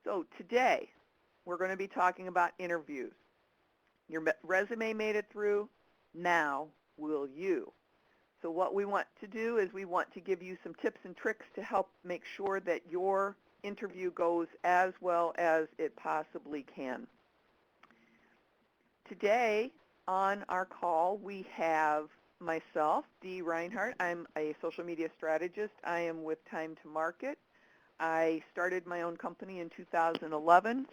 So today, we're going to be talking about interviews. Your resume made it through. Now will you? So what we want to do is we want to give you some tips and tricks to help make sure that your interview goes as well as it possibly can. Today on our call, we have myself, Dee Reinhardt. I'm a social media strategist. I am with Time to Market. I started my own company in 2011.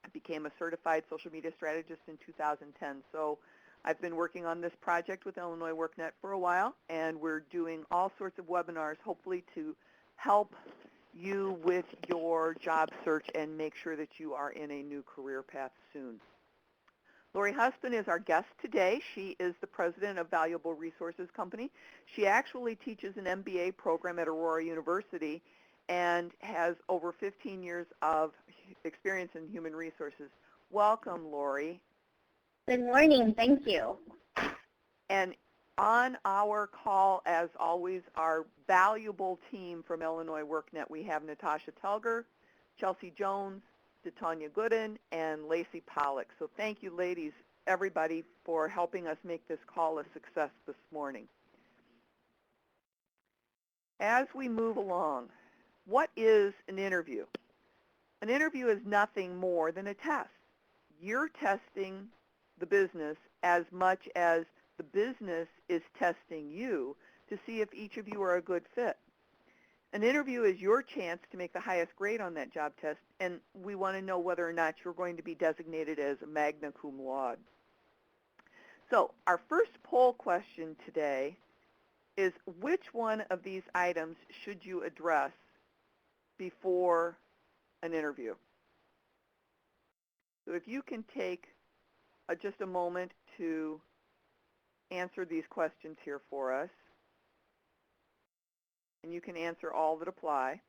I became a certified social media strategist in 2010. So I've been working on this project with Illinois WorkNet for a while, and we're doing all sorts of webinars, hopefully to help you with your job search and make sure that you are in a new career path soon. Lori Husband is our guest today. She is the president of Valuable Resources Company. She actually teaches an MBA program at Aurora University and has over 15 years of experience in human resources. Welcome, Lori. Good morning. Thank you. And on our call, as always, our valuable team from Illinois WorkNet, we have Natasha Telger, Chelsea Jones, Tanya Gooden, and Lacey Pollock. So thank you, ladies, everybody, for helping us make this call a success this morning. As we move along, what is an interview? An interview is nothing more than a test. You're testing the business as much as the business is testing you to see if each of you are a good fit. An interview is your chance to make the highest grade on that job test, and we want to know whether or not you're going to be designated as a magna cum laude. So our first poll question today is, which one of these items should you address before an interview? So if you can take just a moment to answer these questions here for us. And you can answer all that apply.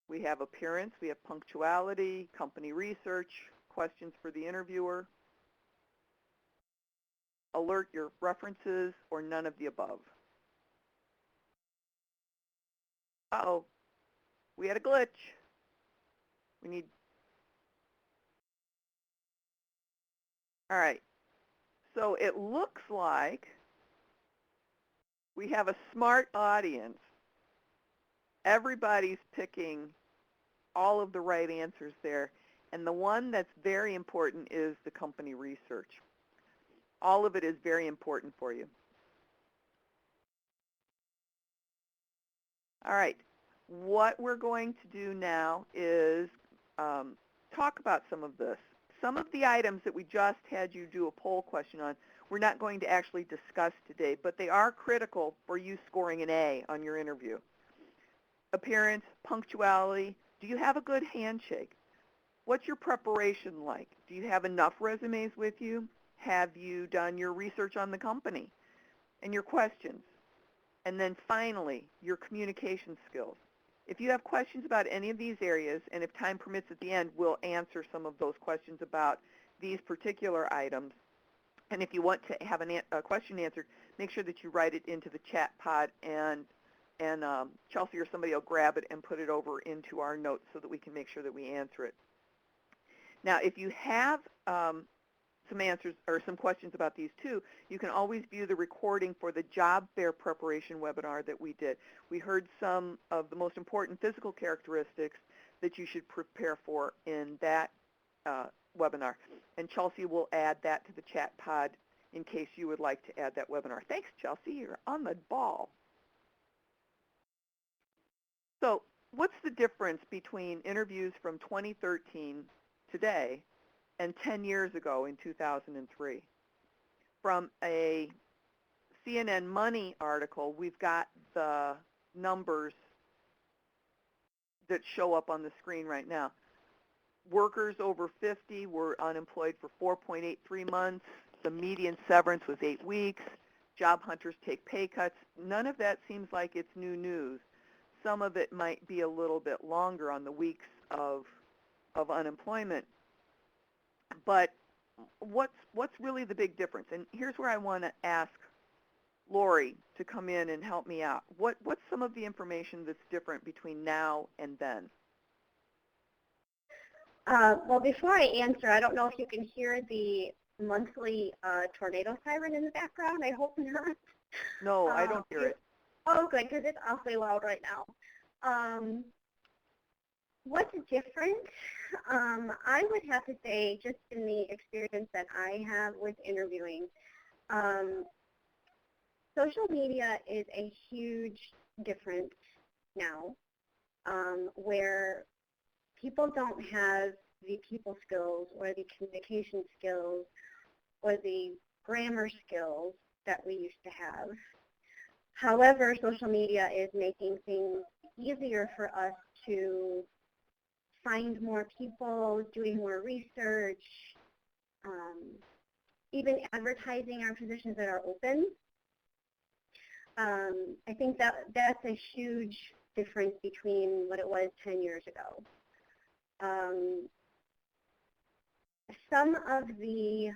We have appearance, we have punctuality, company research, questions for the interviewer, alert your references, or none of the above. Uh-oh, we had a glitch. We need... All right, so it looks like we have a smart audience. Everybody's picking all of the right answers there, and the one that's very important is the company research. All of it is very important for you. All right, what we're going to do now is talk about some of this. Some of the items that we just had you do a poll question on, we're not going to actually discuss today, but they are critical for you scoring an A on your interview. Appearance, punctuality, do you have a good handshake? What's your preparation like? Do you have enough resumes with you? Have you done your research on the company? And your questions. And then finally, your communication skills. If you have questions about any of these areas, and if time permits at the end, we'll answer some of those questions about these particular items. And if you want to have a question answered, make sure that you write it into the chat pod, and Chelsea or somebody will grab it and put it over into our notes so that we can make sure that we answer it. Now, if you have some answers or some questions about these too, you can always view the recording for the job fair preparation webinar that we did. We heard some of the most important physical characteristics that you should prepare for in that webinar. And Chelsea will add that to the chat pod in case you would like to add that webinar. Thanks, Chelsea. You're on the ball. So what's the difference between interviews from 2013 today and 10 years ago in 2003? From a CNN Money article, we've got the numbers that show up on the screen right now. Workers over 50 were unemployed for 4.83 months. The median severance was 8 weeks. Job hunters take pay cuts. None of that seems like it's new news. Some of it might be a little bit longer on the weeks of unemployment. But what's really the big difference? And here's where I want to ask Lori to come in and help me out. What's some of the information that's different between now and then? Well, before I answer, I don't know if you can hear the monthly tornado siren in the background. I hope not. No, I don't hear it. Oh, good, because it's awfully loud right now. What's different? I would have to say, just in the experience that I have with interviewing, social media is a huge difference now, where people don't have the people skills or the communication skills or the grammar skills that we used to have. However, social media is making things easier for us to find more people, doing more research, even advertising our positions that are open. I think that's a huge difference between what it was 10 years ago. Some of the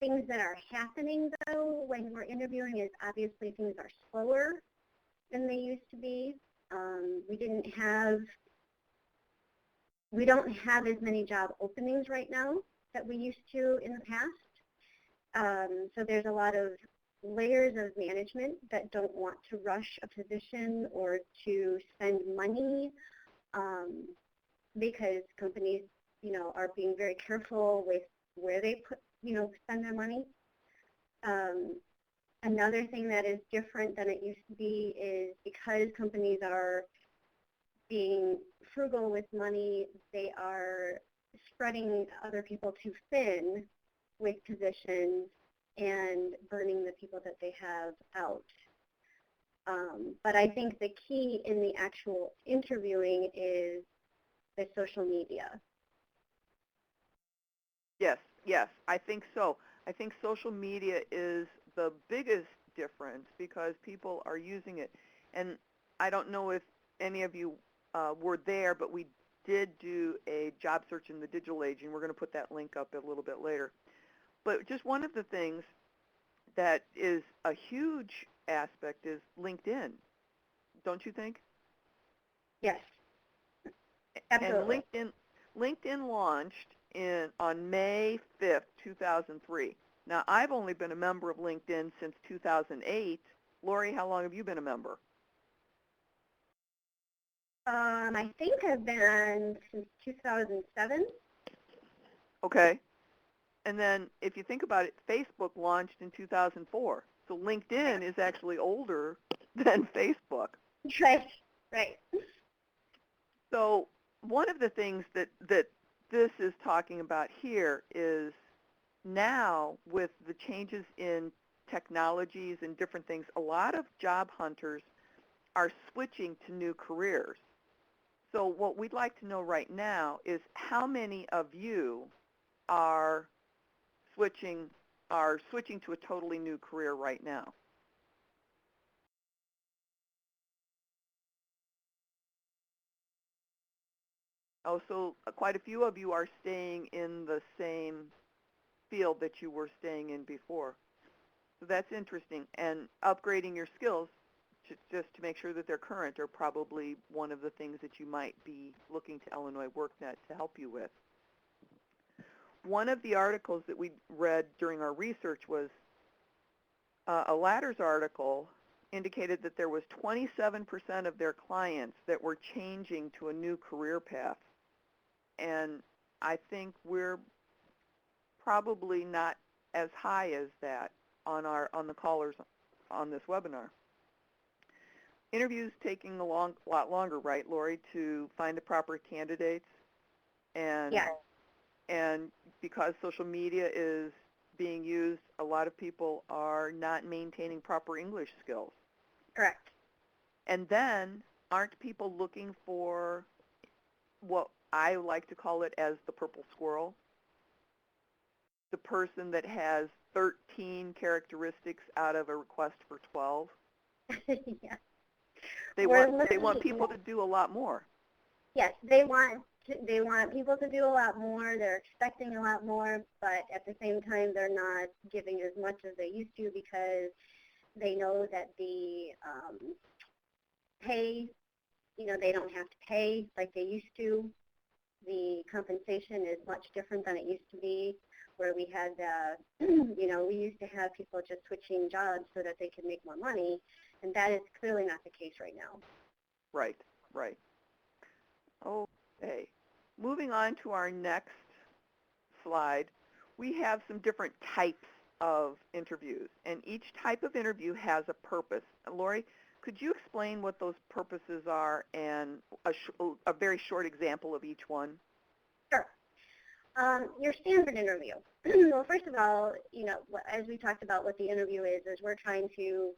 things that are happening, though, when we're interviewing is obviously things are slower than they used to be. We don't have as many job openings right now that we used to in the past. So there's a lot of layers of management that don't want to rush a position or to spend money because companies, are being very careful with where they spend their money. Another thing that is different than it used to be is because companies are being frugal with money, they are spreading other people too thin with positions and burning the people that they have out. But I think the key in the actual interviewing is the social media. Yes, I think so. I think social media is the biggest difference because people are using it. And I don't know if any of you were there, but we did do a job search in the digital age, and we're going to put that link up a little bit later. But just one of the things that is a huge aspect is LinkedIn, don't you think? Yes, absolutely. And LinkedIn launched on May 5th, 2003. Now, I've only been a member of LinkedIn since 2008. Lori, how long have you been a member? I think I've been since 2007. Okay. And then if you think about it, Facebook launched in 2004. So LinkedIn is actually older than Facebook. Right. So one of the things that this is talking about here is now with the changes in technologies and different things, a lot of job hunters are switching to new careers. So what we'd like to know right now is how many of you are switching to a totally new career right now? Oh, so quite a few of you are staying in the same field that you were staying in before. So that's interesting. And upgrading your skills just to make sure that they're current are probably one of the things that you might be looking to Illinois WorkNet to help you with. One of the articles that we read during our research was a Ladders article indicated that there was 27% of their clients that were changing to a new career path. And I think we're probably not as high as that on the callers on this webinar. Interviews taking a lot longer, right, Lori, to find the proper candidates, and Yeah. And because social media is being used, a lot of people are not maintaining proper English skills. Correct. And then aren't people looking for what I like to call it as the purple squirrel? The person that has 13 characteristics out of a request for 12. Yeah. They want people to do a lot more. Yes, they want they want people to do a lot more. They're expecting a lot more, but at the same time, they're not giving as much as they used to because they know that the pay, they don't have to pay like they used to. The compensation is much different than it used to be, where we had, we used to have people just switching jobs so that they could make more money, and that is clearly not the case right now. Right, right. Okay. Moving on to our next slide, we have some different types of interviews, and each type of interview has a purpose. Lori, could you explain what those purposes are and a very short example of each one? Sure. Your standard interview. Well, first of all, as we talked about what the interview is we're trying to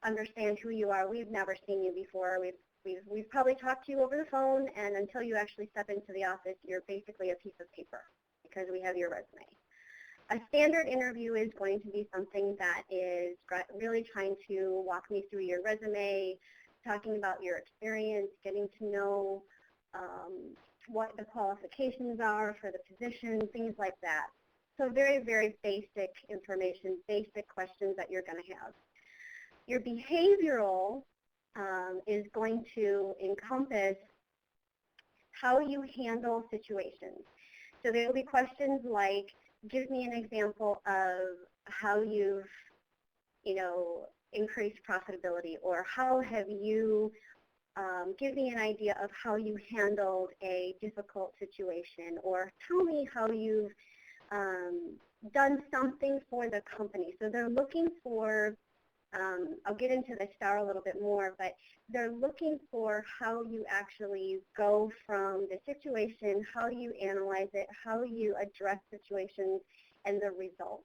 understand who you are. We've never seen you before. We've probably talked to you over the phone, and until you actually step into the office, you're basically a piece of paper because we have your resume. A standard interview is going to be something that is really trying to walk me through your resume, talking about your experience, getting to know what the qualifications are for the position, things like that. So very, very basic information, basic questions that you're going to have. Your behavioral is going to encompass how you handle situations. So there will be questions like, give me an example of how you've, increased profitability, or how have you, give me an idea of how you handled a difficult situation, or tell me how you've done something for the company. So they're looking for, I'll get into the STAR a little bit more, but they're looking for how you actually go from the situation, how you analyze it, how you address situations, and the results.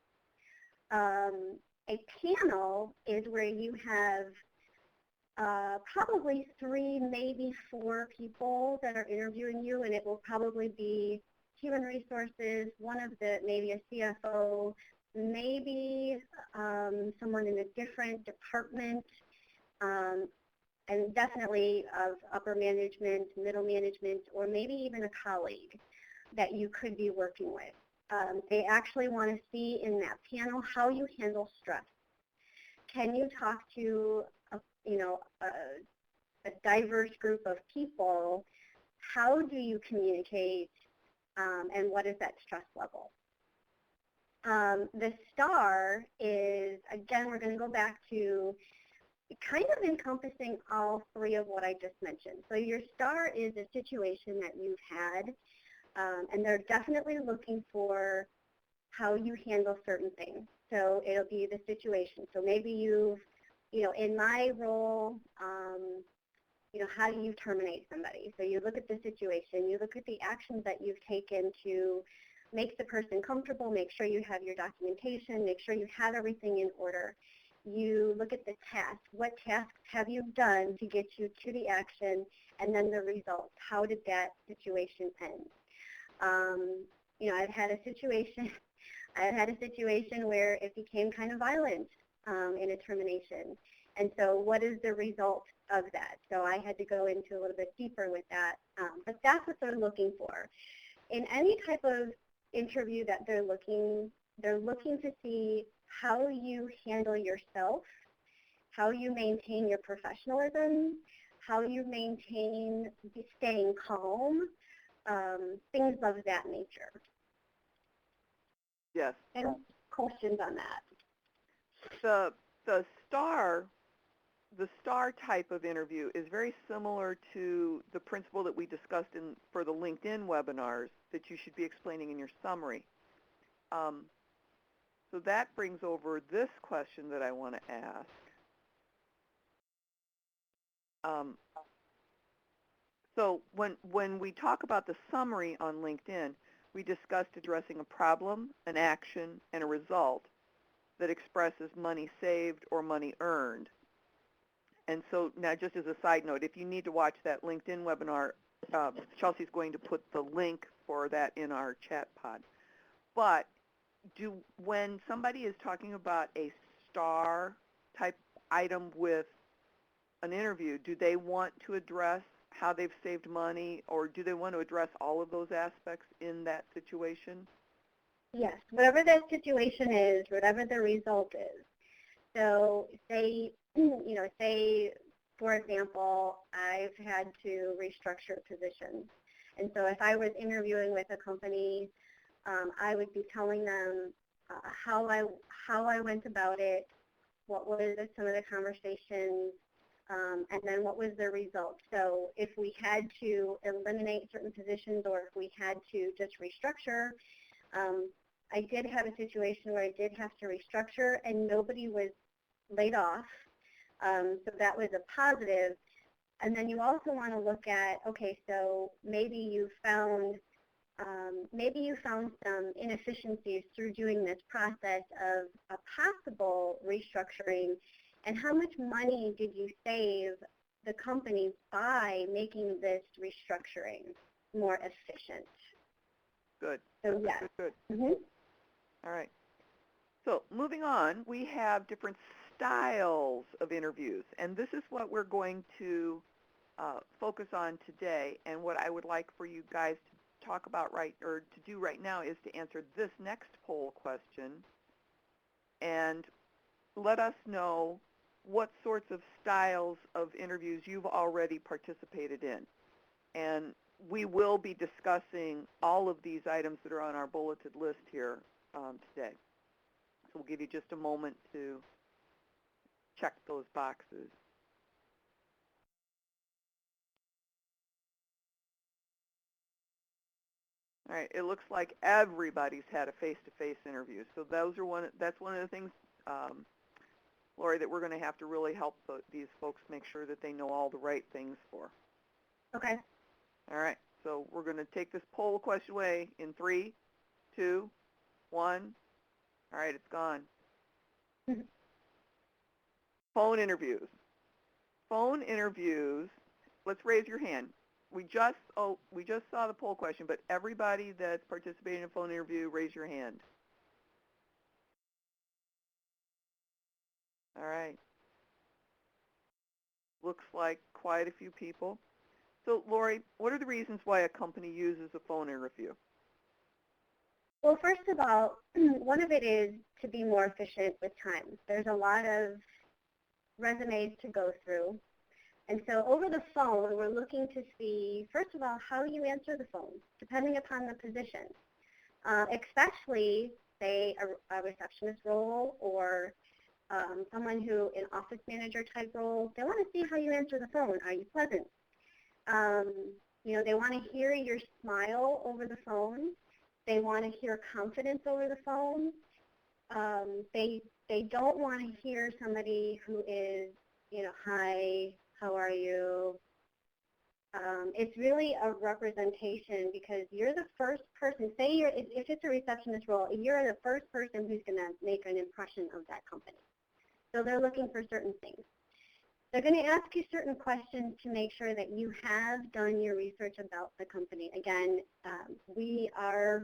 A panel is where you have probably 3, maybe 4 people that are interviewing you, and it will probably be human resources, maybe a CFO, maybe someone in a different department, and definitely of upper management, middle management, or maybe even a colleague that you could be working with. They actually want to see in that panel how you handle stress. Can you talk to a diverse group of people? How do you communicate, and what is that stress level? The STAR is, again, we're going to go back to kind of encompassing all 3 of what I just mentioned. So your STAR is a situation that you've had, and they're definitely looking for how you handle certain things. So it'll be the situation. So maybe you've, in my role, how do you terminate somebody? So you look at the situation, you look at the actions that you've taken to make the person comfortable, make sure you have your documentation, make sure you have everything in order. You look at the task. What tasks have you done to get you to the action, and then the results. How did that situation end? I've had a situation where it became kind of violent in a termination. And so what is the result of that? So I had to go into a little bit deeper with that. But that's what they're looking for. In any type of interview that they're looking to see how you handle yourself, how you maintain your professionalism, how you maintain staying calm, things of that nature. Yes. Any questions on that? The STAR type of interview is very similar to the principle that we discussed for the LinkedIn webinars that you should be explaining in your summary. So that brings over this question that I want to ask. So when we talk about the summary on LinkedIn, we discussed addressing a problem, an action, and a result that expresses money saved or money earned. And so now, just as a side note, if you need to watch that LinkedIn webinar, Chelsea's going to put the link for that in our chat pod. But when somebody is talking about a STAR type item with an interview, do they want to address how they've saved money, or do they want to address all of those aspects in that situation? Yes, whatever that situation is, whatever the result is. So say, say, for example, I've had to restructure positions. And so if I was interviewing with a company, I would be telling them how I went about it, what was some of the conversations, and then what was the result. So if we had to eliminate certain positions or if we had to just restructure, I did have a situation where I did have to restructure and nobody was laid off. So that was a positive. And then you also want to look at, okay, so maybe you found some inefficiencies through doing this process of a possible restructuring, and how much money did you save the company by making this restructuring more efficient? Good. So yes. Good. Mm-hmm. All right. So moving on, we have different styles of interviews, and this is what we're going to focus on today. And what I would like for you guys to talk about to do right now is to answer this next poll question and let us know what sorts of styles of interviews you've already participated in. And we will be discussing all of these items that are on our bulleted list here today. So we'll give you just a moment to check those boxes. All right, it looks like everybody's had a face-to-face interview. So that's one of the things, Lori, that we're going to have to really help these folks make sure that they know all the right things for. Okay. All right, so we're going to take this poll question away in 3, 2, 1. All right, it's gone. Phone interviews. Phone interviews, let's raise your hand. We just saw the poll question, but everybody that's participating in a phone interview, raise your hand. All right. Looks like quite a few people. So, Lori, what are the reasons why a company uses a phone interview? Well, first of all, one of it is to be more efficient with time. There's a lot of resumes to go through. And so over the phone, we're looking to see, first of all, how you answer the phone, depending upon the position. Especially, say, a receptionist role or someone who, an office manager type role, they want to see how you answer the phone. Are you pleasant? They want to hear your smile over the phone. They want to hear confidence over the phone. They don't want to hear somebody who is, hi, how are you? It's really a representation because you're the first person. Say if it's a receptionist role, you're the first person who's going to make an impression of that company. So they're looking for certain things. They're going to ask you certain questions to make sure that you have done your research about the company. Again, there's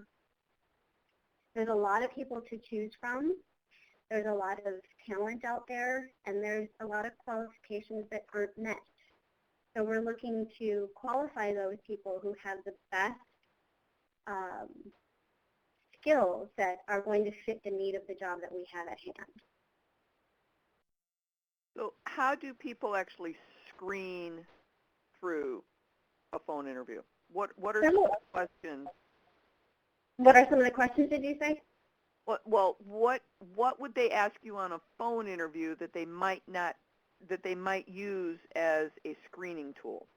a lot of people to choose from. There's a lot of talent out there, and there's a lot of qualifications that aren't met. So we're looking to qualify those people who have the best skills that are going to fit the need of the job that we have at hand. So how do people actually screen through a phone interview? What are some of the questions? What are some of the questions, did you say? Well, what would they ask you on a phone interview that they might use as a screening tool?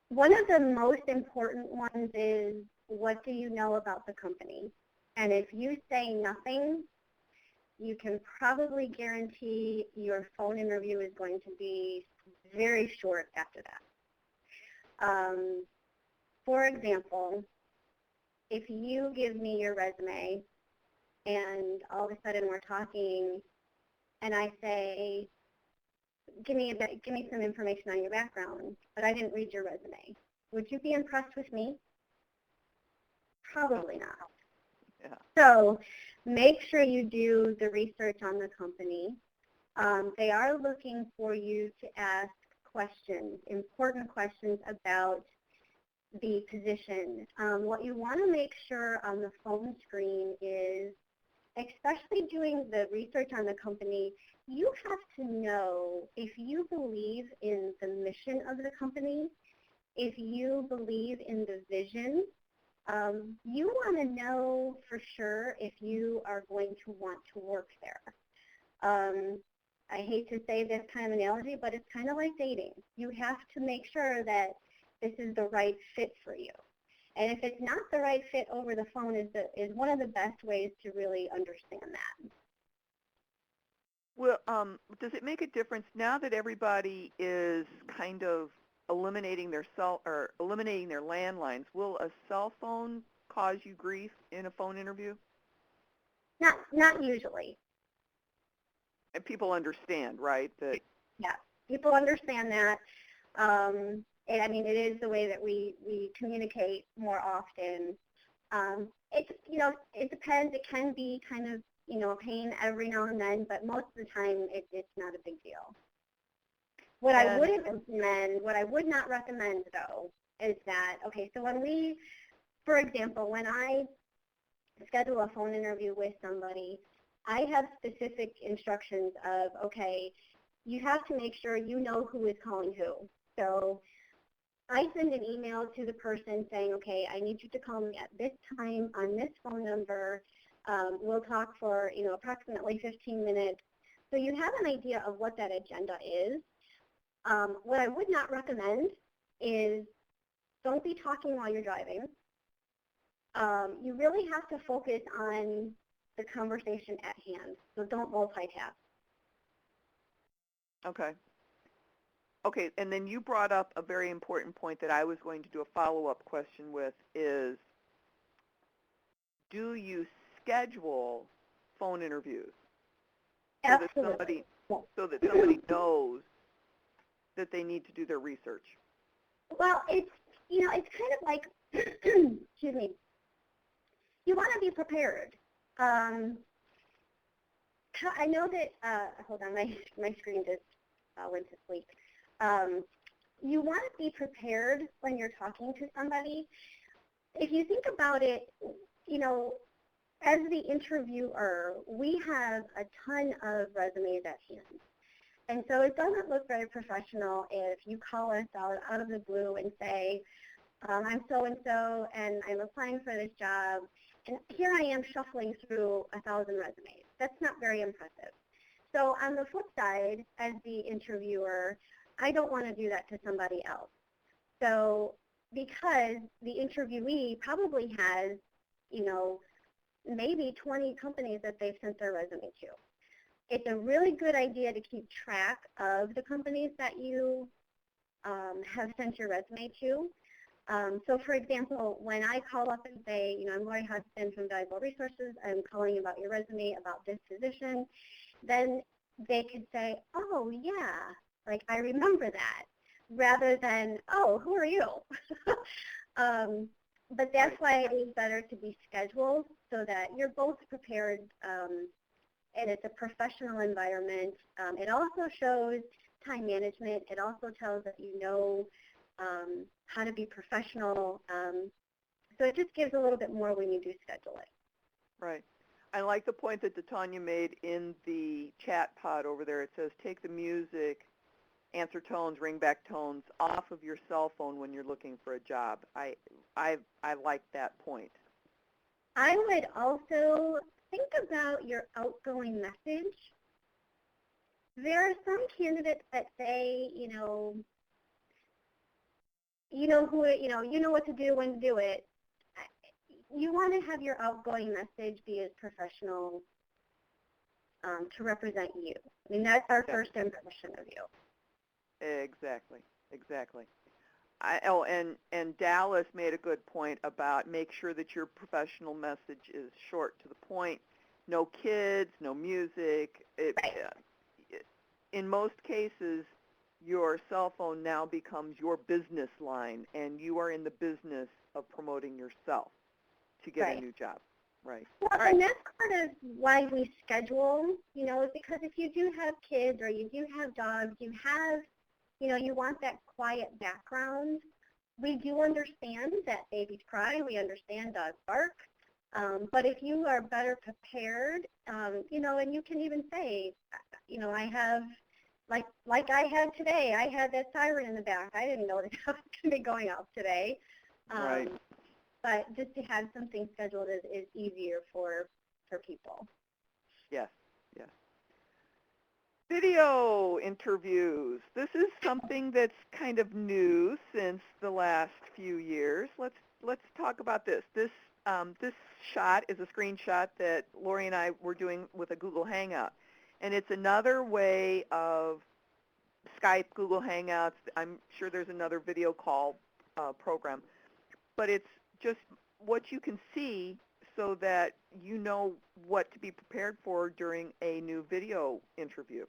One of the most important ones is, what do you know about the company? And if you say nothing, you can probably guarantee your phone interview is going to be very short after that. For example, if you give me your resume and all of a sudden we're talking and I say, give me some information on your background, but I didn't read your resume, would you be impressed with me? Probably not. Yeah. So make sure you do the research on the company. They are looking for you to ask questions, important questions about the position. What you want to make sure on the phone screen is, especially doing the research on the company, you have to know if you believe in the mission of the company, if you believe in the vision. You want to know for sure if you are going to want to work there. I hate to say this kind of analogy, but it's kind of like dating. You have to make sure that this is the right fit for you. And if it's not the right fit over the phone is one of the best ways to really understand that. Well, does it make a difference now that everybody is kind of eliminating their landlines? Will a cell phone cause you grief in a phone interview? Not usually. And people understand, right? That Yeah, people understand that. And I mean, it is the way that we communicate more often. It depends. It can be kind of, a pain every now and then, but most of the time it's not a big deal. What I would not recommend though, is that, okay, so for example, when I schedule a phone interview with somebody, I have specific instructions of, okay, you have to make sure you know who is calling who. So I send an email to the person saying, okay, I need you to call me at this time on this phone number. We'll talk for, approximately 15 minutes. So you have an idea of what that agenda is. What I would not recommend is don't be talking while you're driving. You really have to focus on the conversation at hand, so don't multitask. okay. Okay, and then you brought up a very important point that I was going to do a follow-up question with is, do you schedule phone interviews Absolutely. so that somebody knows that they need to do their research? Well, it's kind of like, excuse me, you want to be prepared. I know that, hold on, my screen just went to sleep. You want to be prepared when you're talking to somebody. If you think about it, as the interviewer, we have a ton of resumes at hand. And so it doesn't look very professional if you call us out of the blue and say, I'm so-and-so, and I'm applying for this job, and here I am shuffling through 1,000 resumes. That's not very impressive. So on the flip side, as the interviewer, I don't want to do that to somebody else. So because the interviewee probably has, maybe 20 companies that they've sent their resume to. It's a really good idea to keep track of the companies that you have sent your resume to. So for example, when I call up and say, I'm Lori Hudson from Valuable Resources, I'm calling about your resume about this position, then they could say, oh yeah, like I remember that, rather than, oh, who are you? But that's why it is better to be scheduled so that you're both prepared, and it's a professional environment. It also shows time management. It also tells that you know how to be professional. So it just gives a little bit more when you do schedule it. Right. I like the point that Tanya made in the chat pod over there. It says, take the music, answer tones, ringback tones off of your cell phone when you're looking for a job. I like that point. I would also think about your outgoing message. There are some candidates that say, you know what to do, when to do it. You want to have your outgoing message be as professional to represent you. I mean, that's our first impression of you. Exactly. And Dallas made a good point about make sure that your professional message is short to the point. No kids, no music. In most cases, your cell phone now becomes your business line, and you are in the business of promoting yourself to get a new job. Right. Well, and that's part of why we schedule, because if you do have kids or you do have dogs, you have you want that quiet background. We do understand that babies cry. We understand dogs bark. But if you are better prepared, and you can even say, I have, like I had today, I had that siren in the back. I didn't know that I was going to be going off today. Right. But just to have something scheduled is easier for people. Yes. Yes. Video interviews. This is something that's kind of new since the last few years. Let's talk about this. This shot is a screenshot that Lori and I were doing with a Google Hangout, and it's another way of Skype, Google Hangouts. I'm sure there's another video call program, but it's just what you can see so that you know what to be prepared for during a new video interview.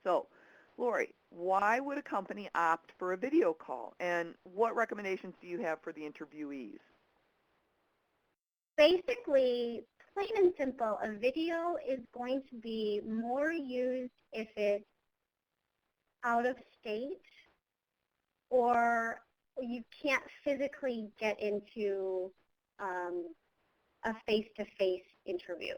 So, Lori, why would a company opt for a video call, and what recommendations do you have for the interviewees? Basically, plain and simple, a video is going to be more used if it's out of state or you can't physically get into a face-to-face interview.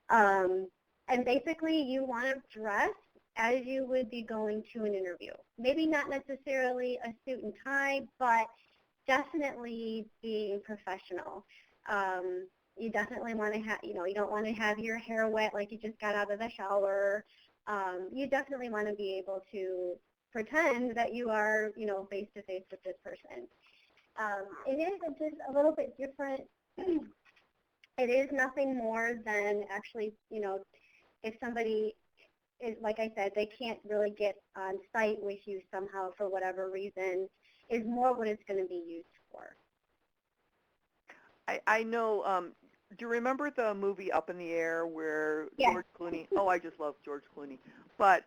And basically, you want to dress as you would be going to an interview. Maybe not necessarily a suit and tie, but definitely being professional. You definitely want to have, you don't want to have your hair wet like you just got out of the shower. You definitely want to be able to pretend that you are, face-to-face with this person. It is just a little bit different. It is nothing more than actually, if somebody is, like I said, they can't really get on site with you somehow for whatever reason, is more what it's going to be used for. I know, do you remember the movie Up in the Air where Yeah. George Clooney, oh, I just love George Clooney, but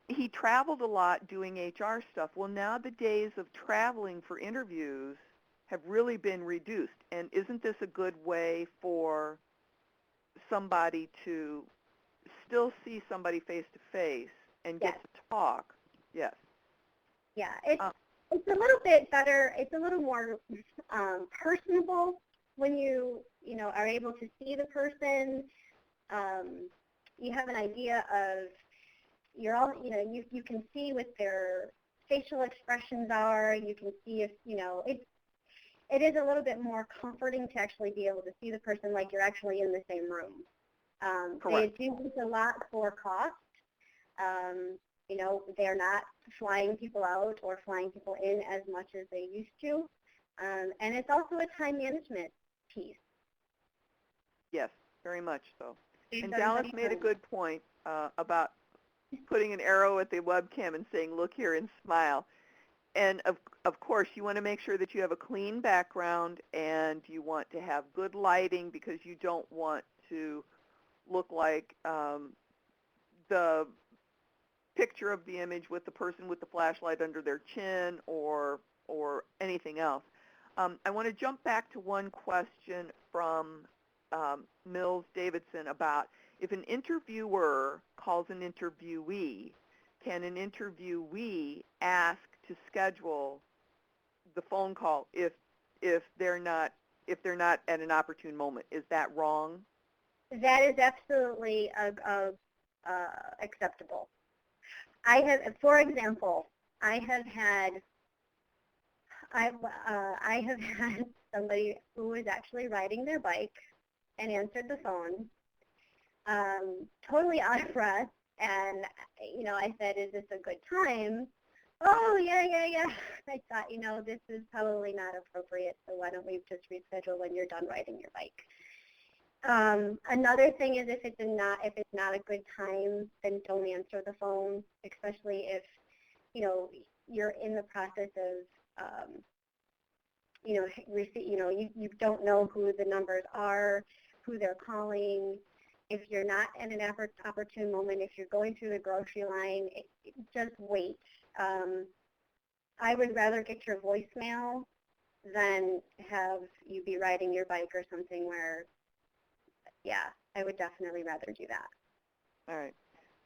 he traveled a lot doing HR stuff. Well, now the days of traveling for interviews have really been reduced, and isn't this a good way for somebody to still see somebody face-to-face and get to talk? Yes. Yeah, it's a little bit better. It's a little more personable when you are able to see the person. You have an idea of you can see what their facial expressions are. You can see if it is a little bit more comforting to actually be able to see the person like you're actually in the same room. They do this a lot for cost. They're not flying people out or flying people in as much as they used to. And it's also a time management piece. Yes, very much so. And Dallas made a good point about putting an arrow at the webcam and saying, look here and smile. And of course, you want to make sure that you have a clean background and you want to have good lighting because you don't want to look like the picture of the image with the person with the flashlight under their chin or anything else. I want to jump back to one question from Mills Davidson about if an interviewer calls an interviewee, can an interviewee ask to schedule the phone call if they're not at an opportune moment? Is that wrong? That is absolutely acceptable. I have, for example, I have had somebody who was actually riding their bike and answered the phone, totally out of breath, and I said, "Is this a good time?" "Oh, yeah." I thought, this is probably not appropriate, so why don't we just reschedule when you're done riding your bike? Another thing is if it's not a good time, then don't answer the phone, especially if you're in the process of you don't know who the numbers are, who they're calling. If you're not at an opportune moment, if you're going through the grocery line, just wait. I would rather get your voicemail than have you be riding your bike or something where, yeah, I would definitely rather do that. All right.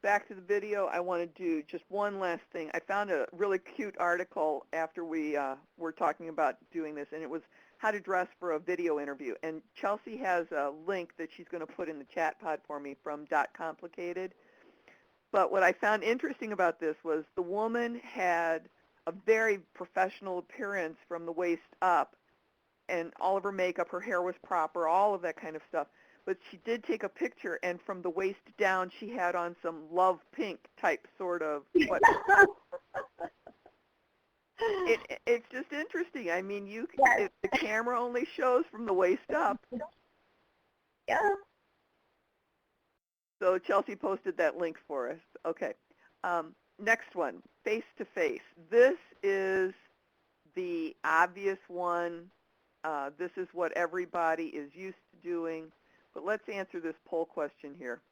back to the video, I want to do just one last thing. I found a really cute article after we were talking about doing this, and it was how to dress for a video interview. And Chelsea has a link that she's going to put in the chat pod for me from .complicated. But what I found interesting about this was the woman had a very professional appearance from the waist up, and all of her makeup, her hair was proper, all of that kind of stuff. But she did take a picture, and from the waist down, she had on some love pink type sort of what. It's just interesting. I mean, Yes. the camera only shows from the waist up. Yeah. So Chelsea posted that link for us. Okay. Next one, face-to-face. This is the obvious one. This is what everybody is used to doing. But let's answer this poll question here.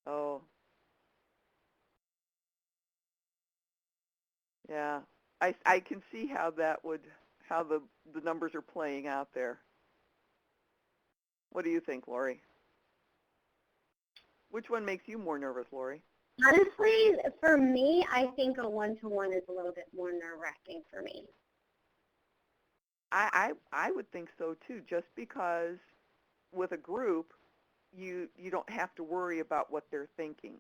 Oh, yeah. I can see how that would, how the numbers are playing out there. What do you think, Lori? Which one makes you more nervous, Lori? Honestly, for me, I think a one-to-one is a little bit more nerve-wracking for me. I would think so too, just because with a group, you don't have to worry about what they're thinking.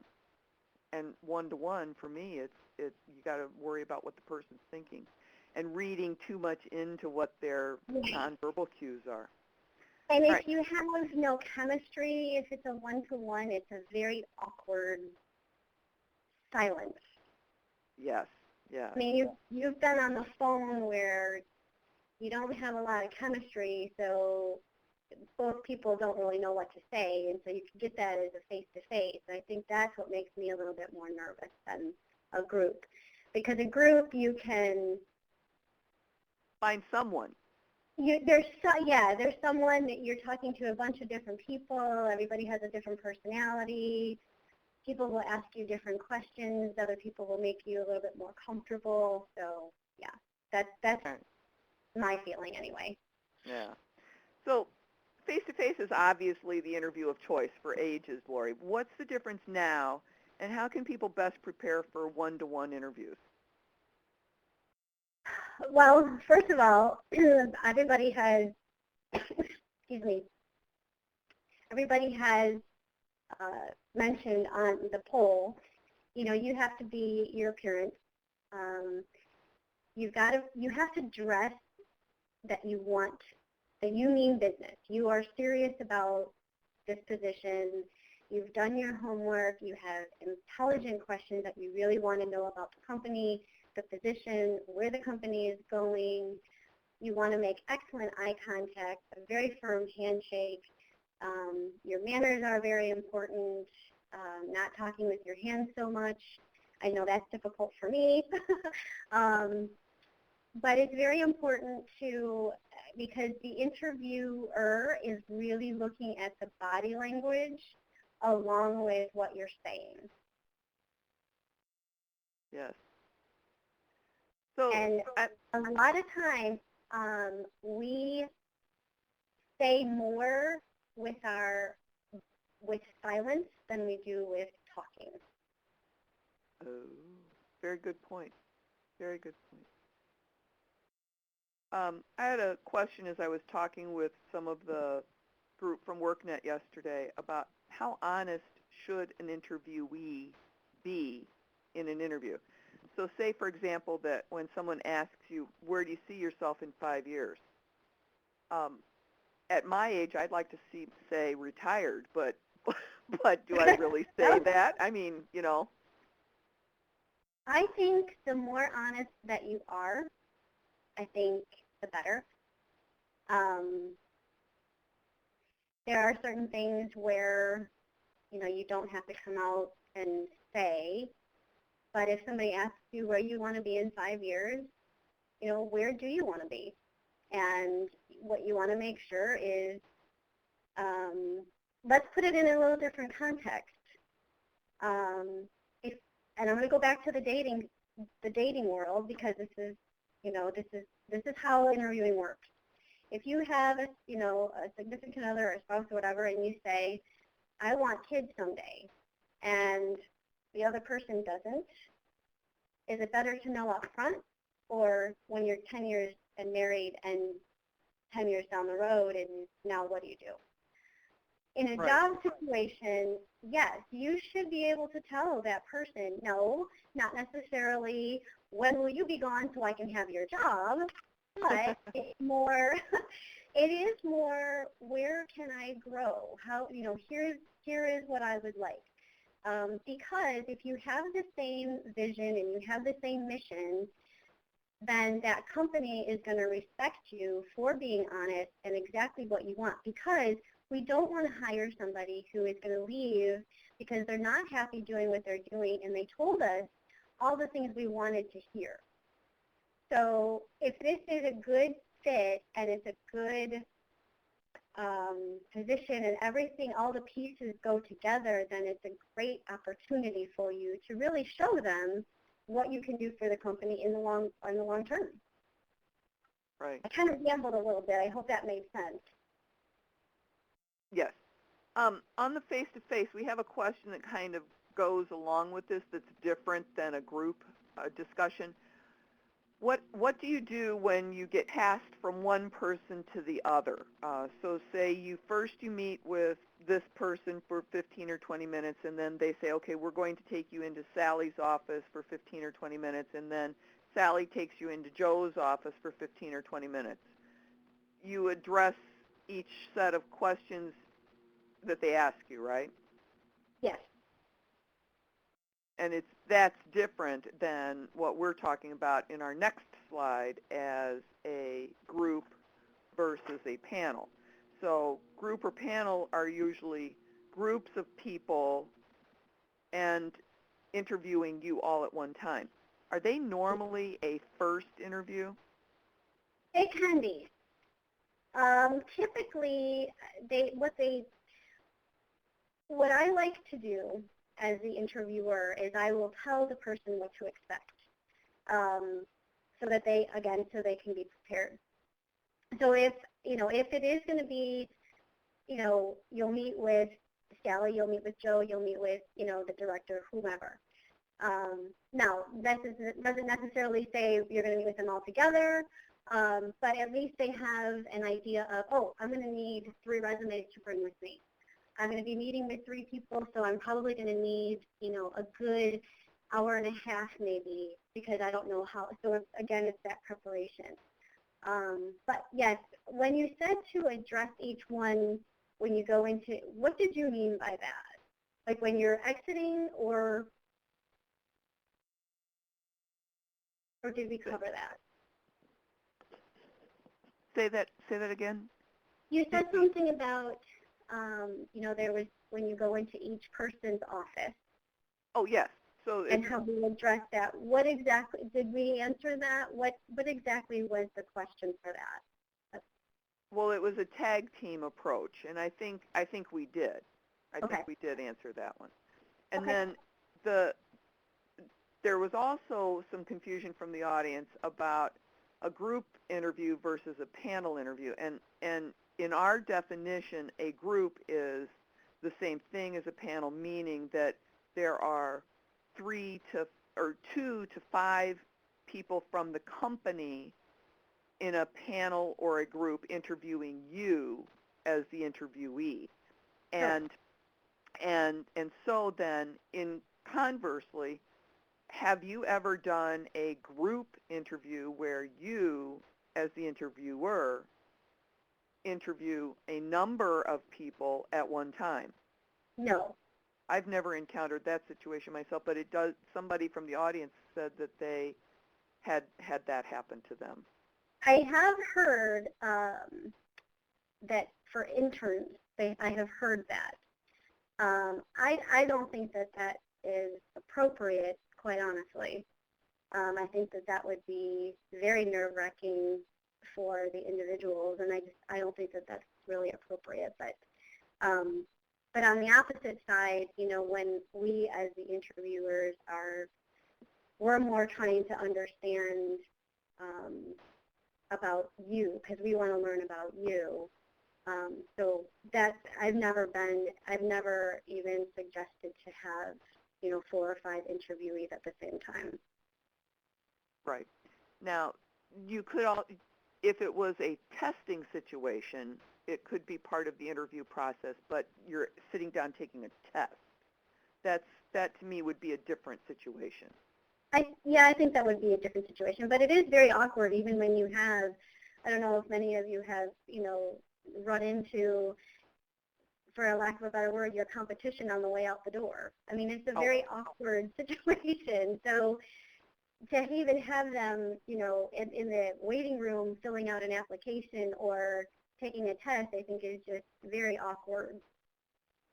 And one-to-one, for me, you got to worry about what the person's thinking and reading too much into what their nonverbal cues are. And if you have no chemistry, if it's a one-to-one, it's a very awkward silence. Yes, yes. I mean, you've been on the phone where you don't have a lot of chemistry, so both people don't really know what to say, and so you can get that as a face-to-face. I think that's what makes me a little bit more nervous than a group. Because a group, you can Find someone. there's someone that you're talking to, a bunch of different people. Everybody has a different personality. People will ask you different questions. Other people will make you a little bit more comfortable. So yeah, that's my feeling anyway. Yeah. So face-to-face is obviously the interview of choice for ages, Lori. What's the difference now, and how can people best prepare for one-to-one interviews? Well, first of all, everybody has, excuse me, everybody has mentioned on the poll, you have to be your appearance. You have to dress that you mean business. You are serious about this position. You've done your homework. You have intelligent questions that you really want to know about the company, the position, where the company is going. You want to make excellent eye contact, a very firm handshake. Your manners are very important, not talking with your hands so much. I know that's difficult for me. But it's very important because the interviewer is really looking at the body language along with what you're saying. Yes. So, and a lot of times we say more with silence than we do with talking. Oh, very good point. Very good point. I had a question as I was talking with some of the group from workNet yesterday about how honest should an interviewee be in an interview. So say, for example, that when someone asks you, where do you see yourself in 5 years? At my age, I'd like to say retired, but do I really say that? I mean, I think the more honest that you are, I think the better. There are certain things where, you don't have to come out and say, but if somebody asks you where you want to be in 5 years, where do you want to be? And what you want to make sure is, let's put it in a little different context. And I'm going to go back to the dating world, because this is how interviewing works. if you have, a significant other or a spouse or whatever, and you say, I want kids someday, and the other person doesn't, is it better to know up front, or when you're 10 years and married and 10 years down the road, and now what do you do? In a Right. job situation, yes, you should be able to tell that person, no, not necessarily when will you be gone so I can have your job, but it's more, it is more where can I grow? How, here is what I would like. Because if you have the same vision and you have the same mission, then that company is going to respect you for being honest and exactly what you want, because we don't want to hire somebody who is going to leave because they're not happy doing what they're doing and they told us all the things we wanted to hear. So if this is a good fit and it's a good position and everything, all the pieces go together, then it's a great opportunity for you to really show them what you can do for the company in the long term. Right. I kind of rambled a little bit. I hope that made sense. Yes. On the face-to-face, we have a question that kind of goes along with this that's different than a group discussion. What do you do when you get passed from one person to the other? So say you meet with this person for 15 or 20 minutes, and then they say, okay, we're going to take you into Sally's office for 15 or 20 minutes, and then Sally takes you into Joe's office for 15 or 20 minutes. You address each set of questions that they ask you, right? Yes. And that's different than what we're talking about in our next slide as a group versus a panel. So group or panel are usually groups of people and interviewing you all at one time. Are they normally a first interview? It can be. Typically, what I like to do as the interviewer is I will tell the person what to expect, so that they can be prepared. So if it is going to be, you'll meet with Sally, you'll meet with Joe, you'll meet with, the director, whomever. Now, that doesn't necessarily say you're going to meet with them all together, but at least they have an idea of, oh, I'm going to need 3 resumes to bring with me. I'm going to be meeting with 3 people, so I'm probably going to need, a good hour and a half maybe, because I don't know how. So again, it's that preparation. But yes, when you said to address each one when you go into, what did you mean by that? Like when you're exiting, or did we cover that? Say that again. You said something about, there was when you go into each person's office. Oh, yes. So and how we address that. What exactly, did we answer that? What exactly was the question for that? Well, it was a tag team approach, and I think we did. I Okay. think we did answer that one. And Okay. then there was also some confusion from the audience about a group interview versus a panel interview. And in our definition, a group is the same thing as a panel, meaning that there are 2 to 5 people from the company in a panel or a group interviewing you as the interviewee. And so then, conversely, have you ever done a group interview where you, as the interviewer, interview a number of people at one time? No. I've never encountered that situation myself, but it does. Somebody from the audience said that they had that happen to them. I have heard that for interns, I have heard that. I don't think that is appropriate, quite honestly. I think that would be very nerve-wracking for the individuals, and I don't think that that's really appropriate. But on the opposite side, when we as the interviewers we're more trying to understand about you, because we want to learn about you. So that's, I've never even suggested to have, 4 or 5 interviewees at the same time. Right. Now, you could if it was a testing situation, it could be part of the interview process, but you're sitting down taking a test. That to me would be a different situation. I think that would be a different situation, but it is very awkward even when you have, I don't know if many of you have, run into, for a lack of a better word, your competition on the way out the door. I mean, it's a very awkward situation. So to even have them, in the waiting room filling out an application or taking a test, I think is just very awkward.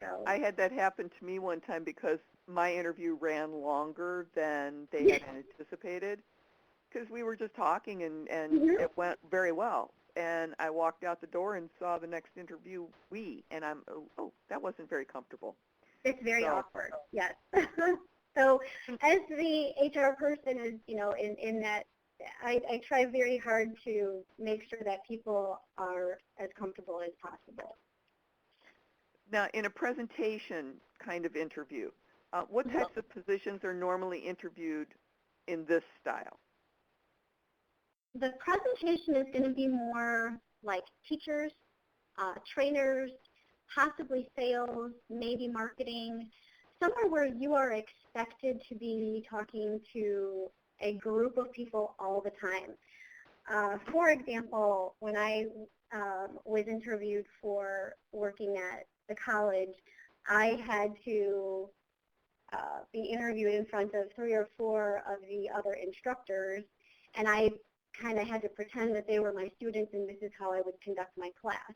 So I had that happen to me one time because my interview ran longer than they had anticipated, because we were just talking and it went very well. And I walked out the door and saw the next interviewee, and that wasn't very comfortable. It's very awkward, yes. So as the HR person is, in that, I try very hard to make sure that people are as comfortable as possible. Now, in a presentation kind of interview, what types of positions are normally interviewed in this style? The presentation is going to be more like teachers, trainers, possibly sales, maybe marketing, somewhere where you are expected to be talking to a group of people all the time. For example, when I was interviewed for working at the college, I had to be interviewed in front of 3 or 4 of the other instructors, and I kind of had to pretend that they were my students and this is how I would conduct my class,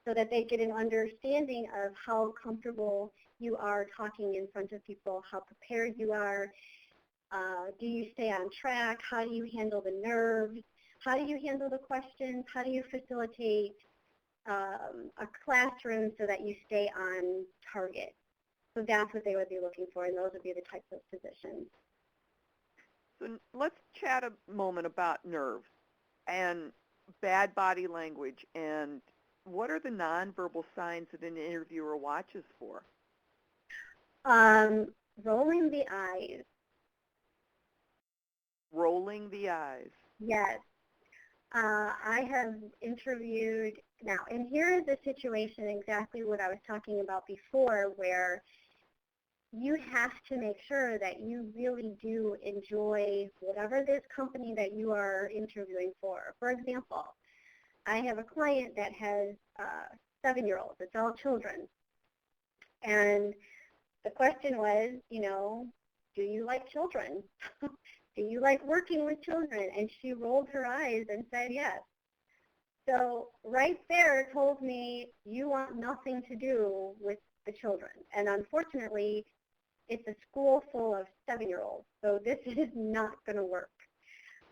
so that they get an understanding of how comfortable you are talking in front of people, how prepared you are, do you stay on track, how do you handle the nerves, how do you handle the questions, how do you facilitate a classroom so that you stay on target. So that's what they would be looking for, and those would be the types of positions. So let's chat a moment about nerves and bad body language, and what are the nonverbal signs that an interviewer watches for? Rolling the eyes. Rolling the eyes. Yes. I have interviewed now, and here is the situation exactly what I was talking about before, where you have to make sure that you really do enjoy whatever this company that you are interviewing for. For example, I have a client that has 7-year-olds. It's all children. And the question was, do you like children? Do you like working with children? And she rolled her eyes and said yes. So right there told me you want nothing to do with the children. And unfortunately, it's a school full of 7-year-olds, so this is not going to work.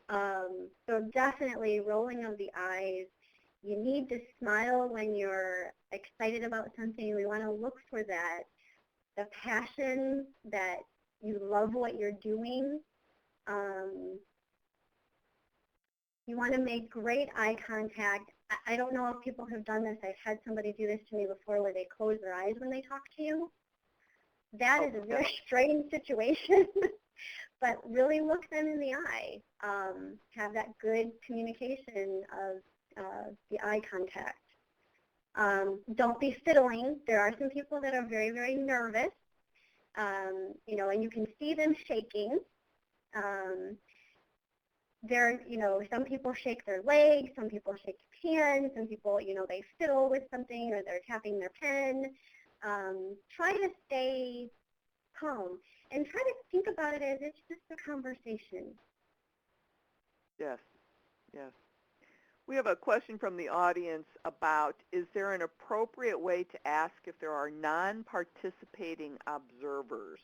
So definitely rolling of the eyes. You need to smile when you're excited about something. We want to look for that, the passion that you love what you're doing. You want to make great eye contact. I don't know if people have done this. I've had somebody do this to me before where they close their eyes when they talk to you. That is a very strange situation, but really look them in the eye. Have that good communication of the eye contact. Don't be fiddling. There are some people that are very, very nervous, and you can see them shaking. Some people shake their legs, some people shake their hands, some people, they fiddle with something or they're tapping their pen. Try to stay calm and try to think about it as it's just a conversation. Yes, yes. We have a question from the audience about, is there an appropriate way to ask if there are non-participating observers?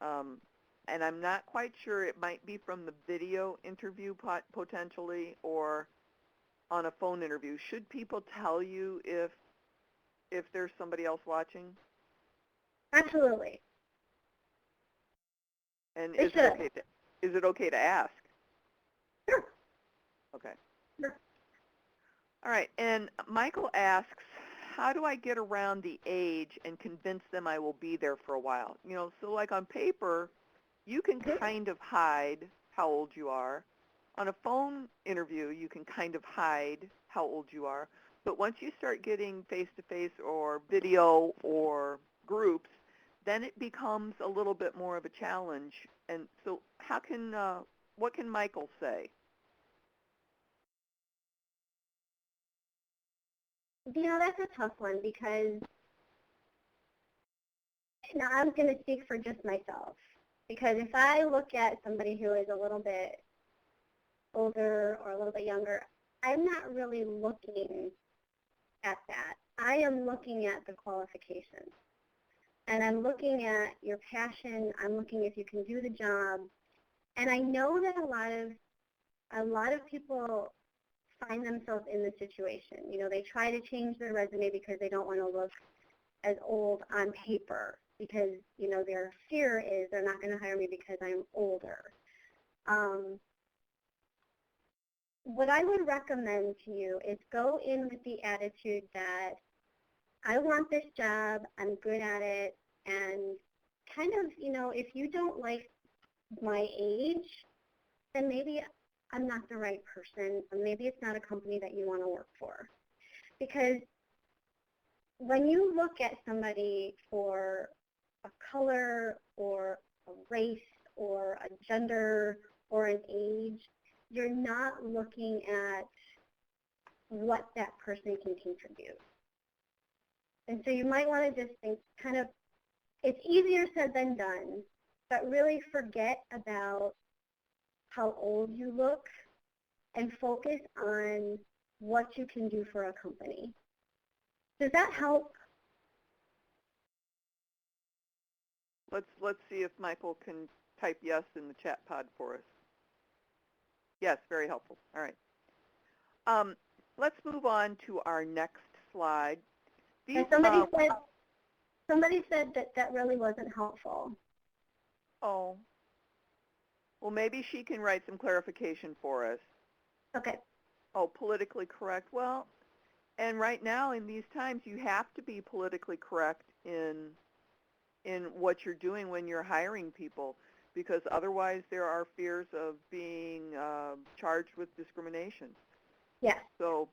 And I'm not quite sure. It might be from the video interview potentially, or on a phone interview. Should people tell you if there's somebody else watching? Absolutely. And is it okay to ask? Sure. Okay. All right, and Michael asks, how do I get around the age and convince them I will be there for a while? You know, so like on paper, you can kind of hide how old you are. On a phone interview, you can kind of hide how old you are. But once you start getting face-to-face or video or groups, then it becomes a little bit more of a challenge. And so what can Michael say? That's a tough one because now I'm going to speak for just myself. Because if I look at somebody who is a little bit older or a little bit younger, I'm not really looking at that. I am looking at the qualifications. And I'm looking at your passion. I'm looking if you can do the job. And I know that a lot of people find themselves in this situation. They try to change their resume because they don't want to look as old on paper because, their fear is they're not going to hire me because I'm older. What I would recommend to you is go in with the attitude that I want this job, I'm good at it, and kind of, if you don't like my age, then maybe I'm not the right person, or maybe it's not a company that you want to work for. Because when you look at somebody for a color or a race or a gender or an age, you're not looking at what that person can contribute. And so you might want to just think kind of, it's easier said than done, but really forget about how old you look and focus on what you can do for a company. Does that help? Let's see if Michael can type yes in the chat pod for us. Yes, very helpful. All right. Let's move on to our next slide. And somebody said that really wasn't helpful. Oh. Well, maybe she can write some clarification for us. Okay. Oh, politically correct. Well, and right now in these times, you have to be politically correct in what you're doing when you're hiring people, because otherwise there are fears of being charged with discrimination. Yes. So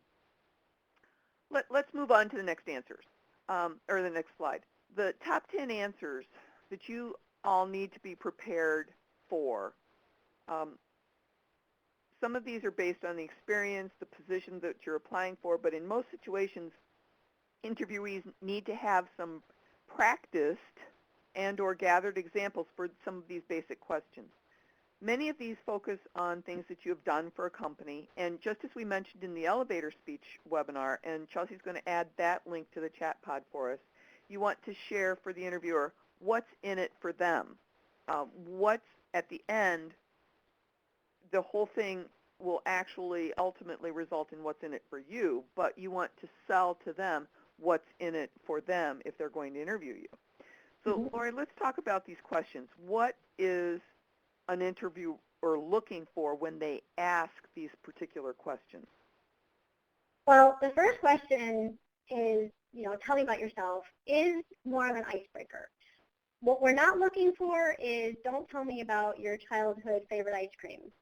let's move on to the next answers, or the next slide. The top 10 answers that you all need to be prepared for. Some of these are based on the experience, the position that you're applying for, but in most situations, interviewees need to have some practiced and or gathered examples for some of these basic questions. Many of these focus on things that you have done for a company, and just as we mentioned in the elevator speech webinar, and Chelsea's going to add that link to the chat pod for us, you want to share for the interviewer what's in it for them. What's at the end, the whole thing will actually ultimately result in what's in it for you, but you want to sell to them what's in it for them if they're going to interview you. So, Lori, let's talk about these questions. What is an interviewer looking for when they ask these particular questions? Well, the first question is, tell me about yourself, is more of an icebreaker. What we're not looking for is, don't tell me about your childhood favorite ice cream.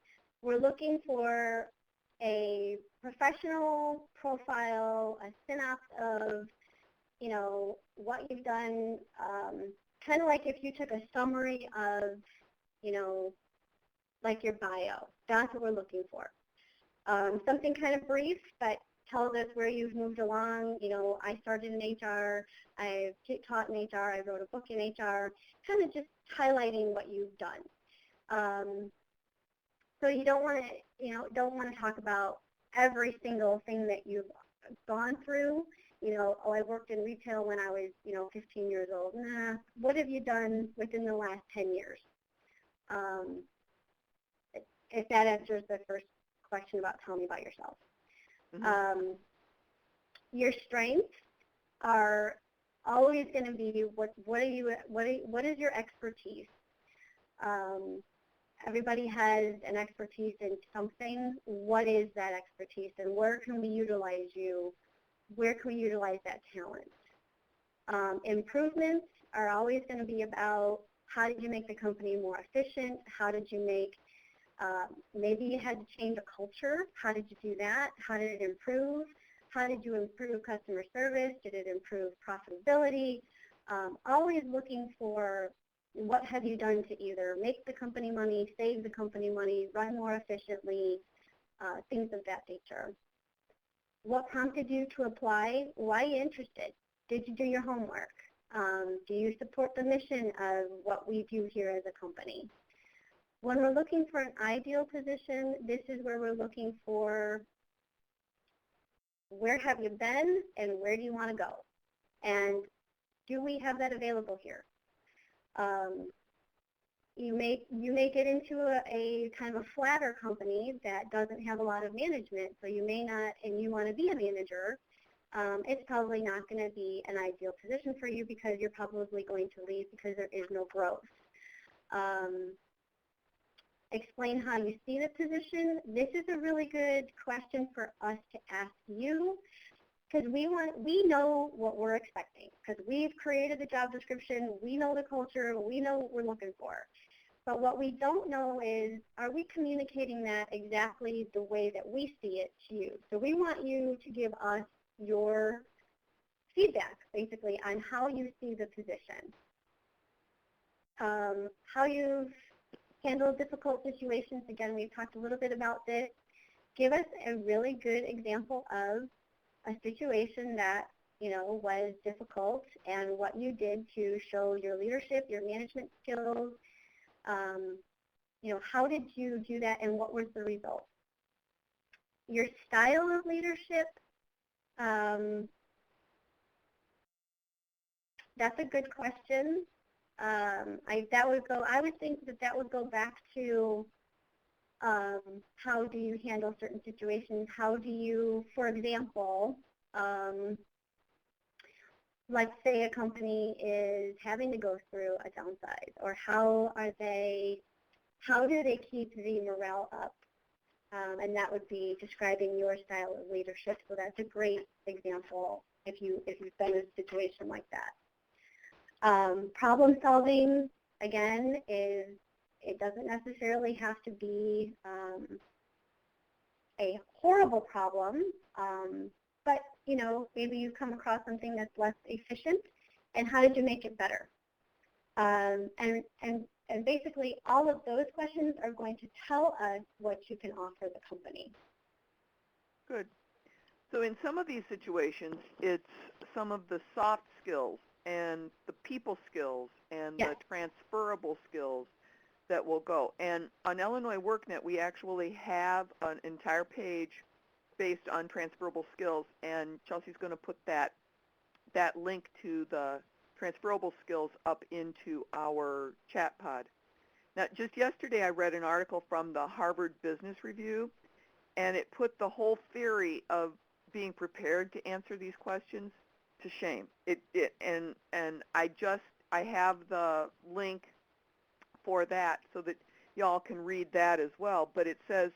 We're looking for a professional profile, a synopsis of, what you've done, kind of like if you took a summary of, like your bio. That's what we're looking for. Something kind of brief, but tells us where you've moved along. I started in HR, I've taught in HR, I wrote a book in HR, kind of just highlighting what you've done. So you don't want to talk about every single thing that you've gone through. I worked in retail when I was, 15 years old. Nah, what have you done within the last 10 years? If that answers the first question about tell me about yourself. Mm-hmm. Your strengths are always going to be what is your expertise? Everybody has an expertise in something. What is that expertise, and where can we utilize you? Where can we utilize that talent? Improvements are always going to be about how did you make the company more efficient? How did you make, maybe you had to change a culture. How did you do that? How did it improve? How did you improve customer service? Did it improve profitability? Always looking for what have you done to either make the company money, save the company money, run more efficiently, things of that nature. What prompted you to apply? Why are you interested? Did you do your homework? Do you support the mission of what we do here as a company? When we're looking for an ideal position, this is where we're looking for where have you been and where do you want to go? And do we have that available here? You may get into a kind of a flatter company that doesn't have a lot of management, so you may not, and you want to be a manager, it's probably not going to be an ideal position for you because you're probably going to leave because there is no growth. Explain how you see the position. This is a really good question for us to ask you because we know what we're expecting because we've created the job description, we know the culture, we know what we're looking for. But what we don't know is, are we communicating that exactly the way that we see it to you? So we want you to give us your feedback, basically, on how you see the position, how you've handled difficult situations. Again, we've talked a little bit about this. Give us a really good example of a situation that, you know, was difficult and what you did to show your leadership, your management skills. You know, how did you do that and what was the result? Your style of leadership, that's a good question. I would think that would go back to how do you handle certain situations? How do you, for example, let's say a company is having to go through a downsize, or how do they keep the morale up? And that would be describing your style of leadership. So that's a great example if you've been in a situation like that. Problem solving, again, it doesn't necessarily have to be a horrible problem, but you know, maybe you come across something that's less efficient, and how did you make it better? And basically, all of those questions are going to tell us what you can offer the company. Good. So in some of these situations, it's some of the soft skills and the people skills and Yes. the transferable skills that will go. And on Illinois WorkNet, we actually have an entire page based on transferable skills, and Chelsea's going to put that link to the transferable skills up into our chat pod. Now, just yesterday I read an article from the Harvard Business Review, and it put the whole theory of being prepared to answer these questions to shame. And I have the link for that so that y'all can read that as well. But it says,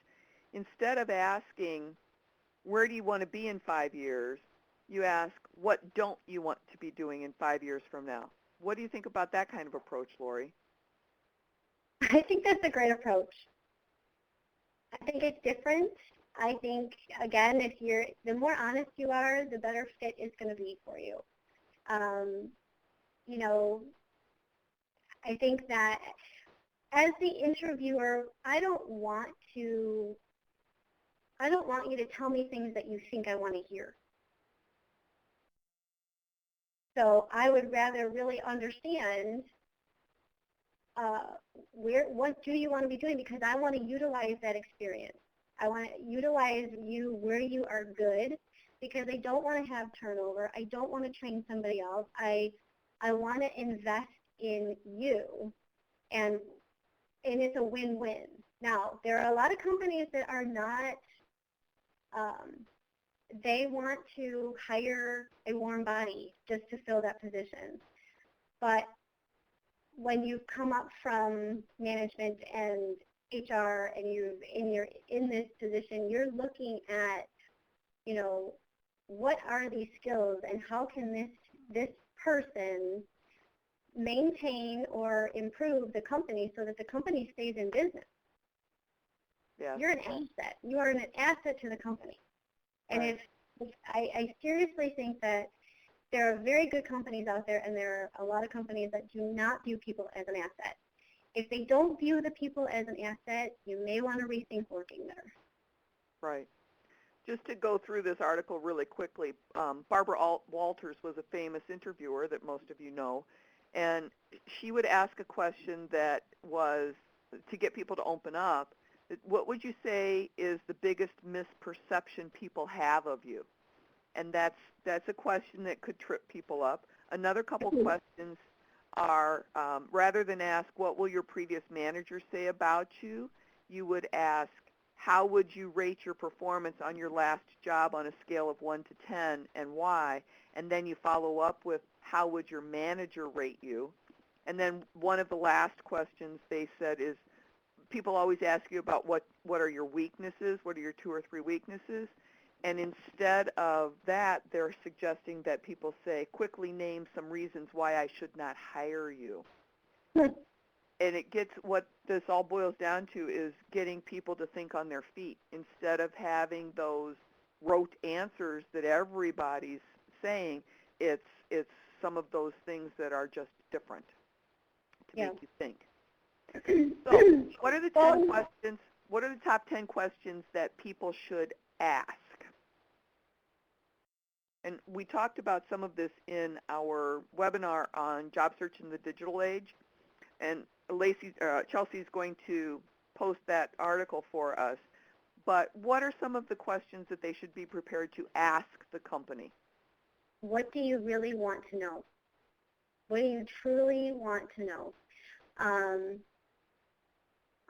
instead of asking, where do you want to be in 5 years, you ask, what don't you want to be doing in 5 years from now? What do you think about that kind of approach, Lori? I think that's a great approach. I think it's different. I think, again, the more honest you are, the better fit it's going to be for you. You know, I think that as the interviewer, I don't want you to tell me things that you think I want to hear. So I would rather really understand what do you want to be doing, because I want to utilize that experience. I want to utilize you where you are good, because I don't want to have turnover. I don't want to train somebody else. I want to invest in you, and it's a win-win. Now, there are a lot of companies that are not, they want to hire a warm body just to fill that position. But when you come up from management and HR and you're in this position, you're looking at, what are these skills and how can this person maintain or improve the company so that the company stays in business. Yes. You're an asset. You are an asset to the company. And Right. if I seriously think that there are very good companies out there, and there are a lot of companies that do not view people as an asset. If they don't view the people as an asset, you may want to rethink working there. Right. Just to go through this article really quickly, Barbara Walters was a famous interviewer that most of you know, and she would ask a question that was to get people to open up. What would you say is the biggest misperception people have of you? And that's a question that could trip people up. Another couple questions are, rather than ask, what will your previous manager say about you, you would ask, how would you rate your performance on your last job on a scale of 1 to 10 and why? And then you follow up with, how would your manager rate you? And then one of the last questions they said is, people always ask you about what are your weaknesses, what are your 2 or 3 weaknesses? And instead of that, they're suggesting that people say, quickly name some reasons why I should not hire you. And it gets, what this all boils down to is getting people to think on their feet instead of having those rote answers that everybody's saying. It's some of those things that are just different to make you think. So what are the 10 questions? What are the top 10 questions that people should ask? And we talked about some of this in our webinar on job search in the digital age. And Chelsea's going to post that article for us. But what are some of the questions that they should be prepared to ask the company? What do you really want to know? What do you truly want to know?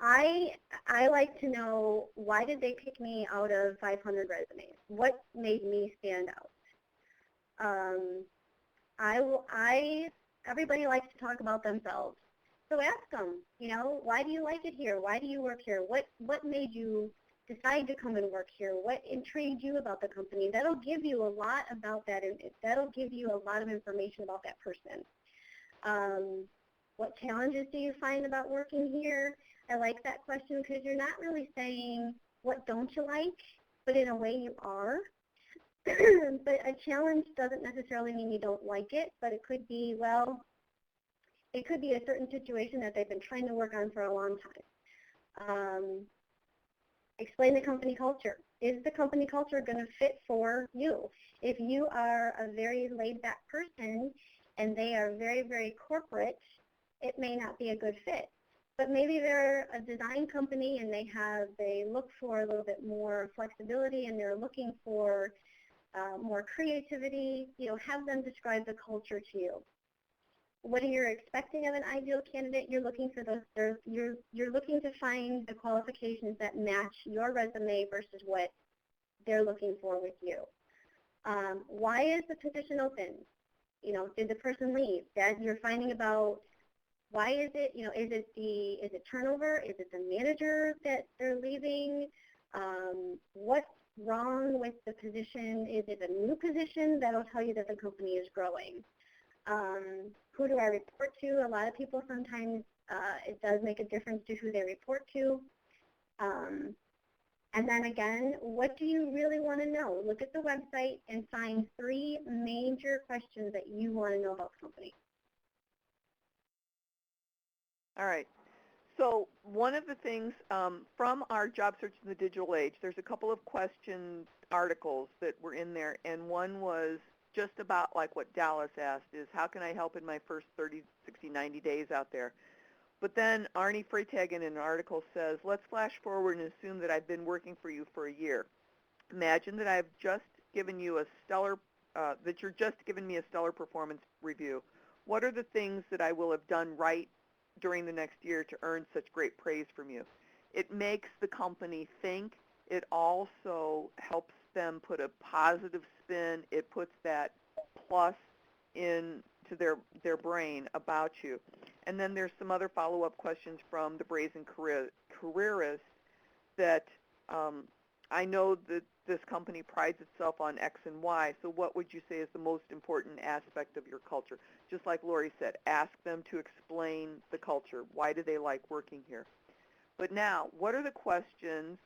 I like to know, why did they pick me out of 500 resumes? What made me stand out? Everybody likes to talk about themselves. So ask them, why do you like it here? Why do you work here? What made you decide to come and work here? What intrigued you about the company? That'll give you a lot about that, and that'll give you a lot of information about that person. What challenges do you find about working here? I like that question because you're not really saying, what don't you like? But in a way you are. But a challenge doesn't necessarily mean you don't like it, but it could be, it could be a certain situation that they've been trying to work on for a long time. Explain the company culture. Is the company culture going to fit for you? If you are a very laid-back person and they are very, very corporate, it may not be a good fit. But maybe they're a design company and they look for a little bit more flexibility and they're looking for more creativity. Have them describe the culture to you. What are you expecting of an ideal candidate? You're looking for those. You're looking to find the qualifications that match your resume versus what they're looking for with you. Why is the position open? Did the person leave? That you're finding about. Why is it? Is it turnover? Is it the manager that they're leaving? What's wrong with the position? Is it a new position? That'll tell you that the company is growing. Who do I report to? A lot of people sometimes, it does make a difference to who they report to. And then again, what do you really want to know? Look at the website and find 3 major questions that you want to know about the company. All right. So one of the things from our job search in the digital age, there's a couple of questions articles that were in there, and one was just about like what Dallas asked, is how can I help in my first 30, 60, 90 days out there? But then Arnie Freytag in an article says, let's flash forward and assume that I've been working for you for a year. Imagine that I've just given you a stellar, that you're just giving me a stellar performance review. What are the things that I will have done right during the next year to earn such great praise from you? It makes the company think. It also helps them put a positive spin. It puts that plus into their brain about you. And then there's some other follow-up questions from the Brazen careerist that I know that this company prides itself on X and Y, so what would you say is the most important aspect of your culture? Just like Lori said, ask them to explain the culture. Why do they like working here? But now, what are the questions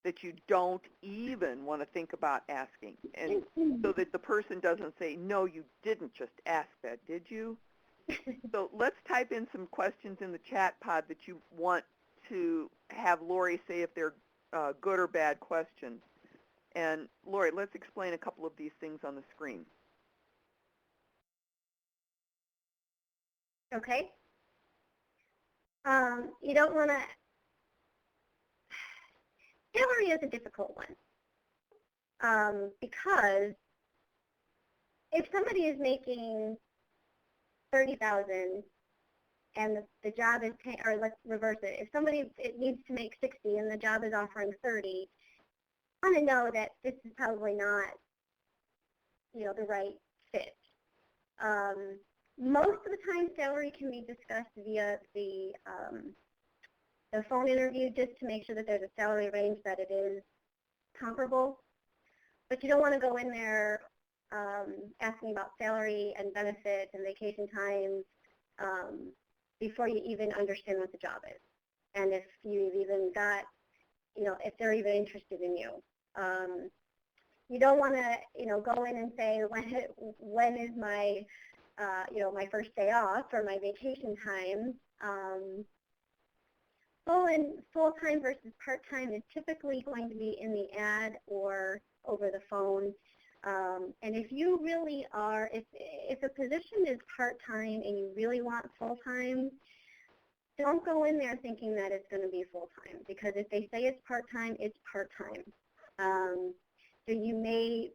that you don't even want to think about asking? And so that the person doesn't say, no, you didn't just ask that, did you? So let's type in some questions in the chat pod that you want to have Lori say if they're good or bad questions. And Lori, let's explain a couple of these things on the screen. Okay. You don't want to, salary is a difficult one because if somebody is making 30,000 and the job is paying, or let's reverse it, if somebody it needs to make 60 and the job is offering 30, I want to know that this is probably not, the right fit. Most of the time, salary can be discussed via the phone interview, just to make sure that there's a salary range that it is comparable. But you don't want to go in there asking about salary and benefits and vacation times before you even understand what the job is, and if you've even got, if they're even interested in you. You don't want to, go in and say, when is my, my first day off or my vacation time. Full-time versus part-time is typically going to be in the ad or over the phone. And if you really are, if a position is part-time and you really want full-time, don't go in there thinking that it's going to be full-time, because if they say it's part-time, it's part-time. So you may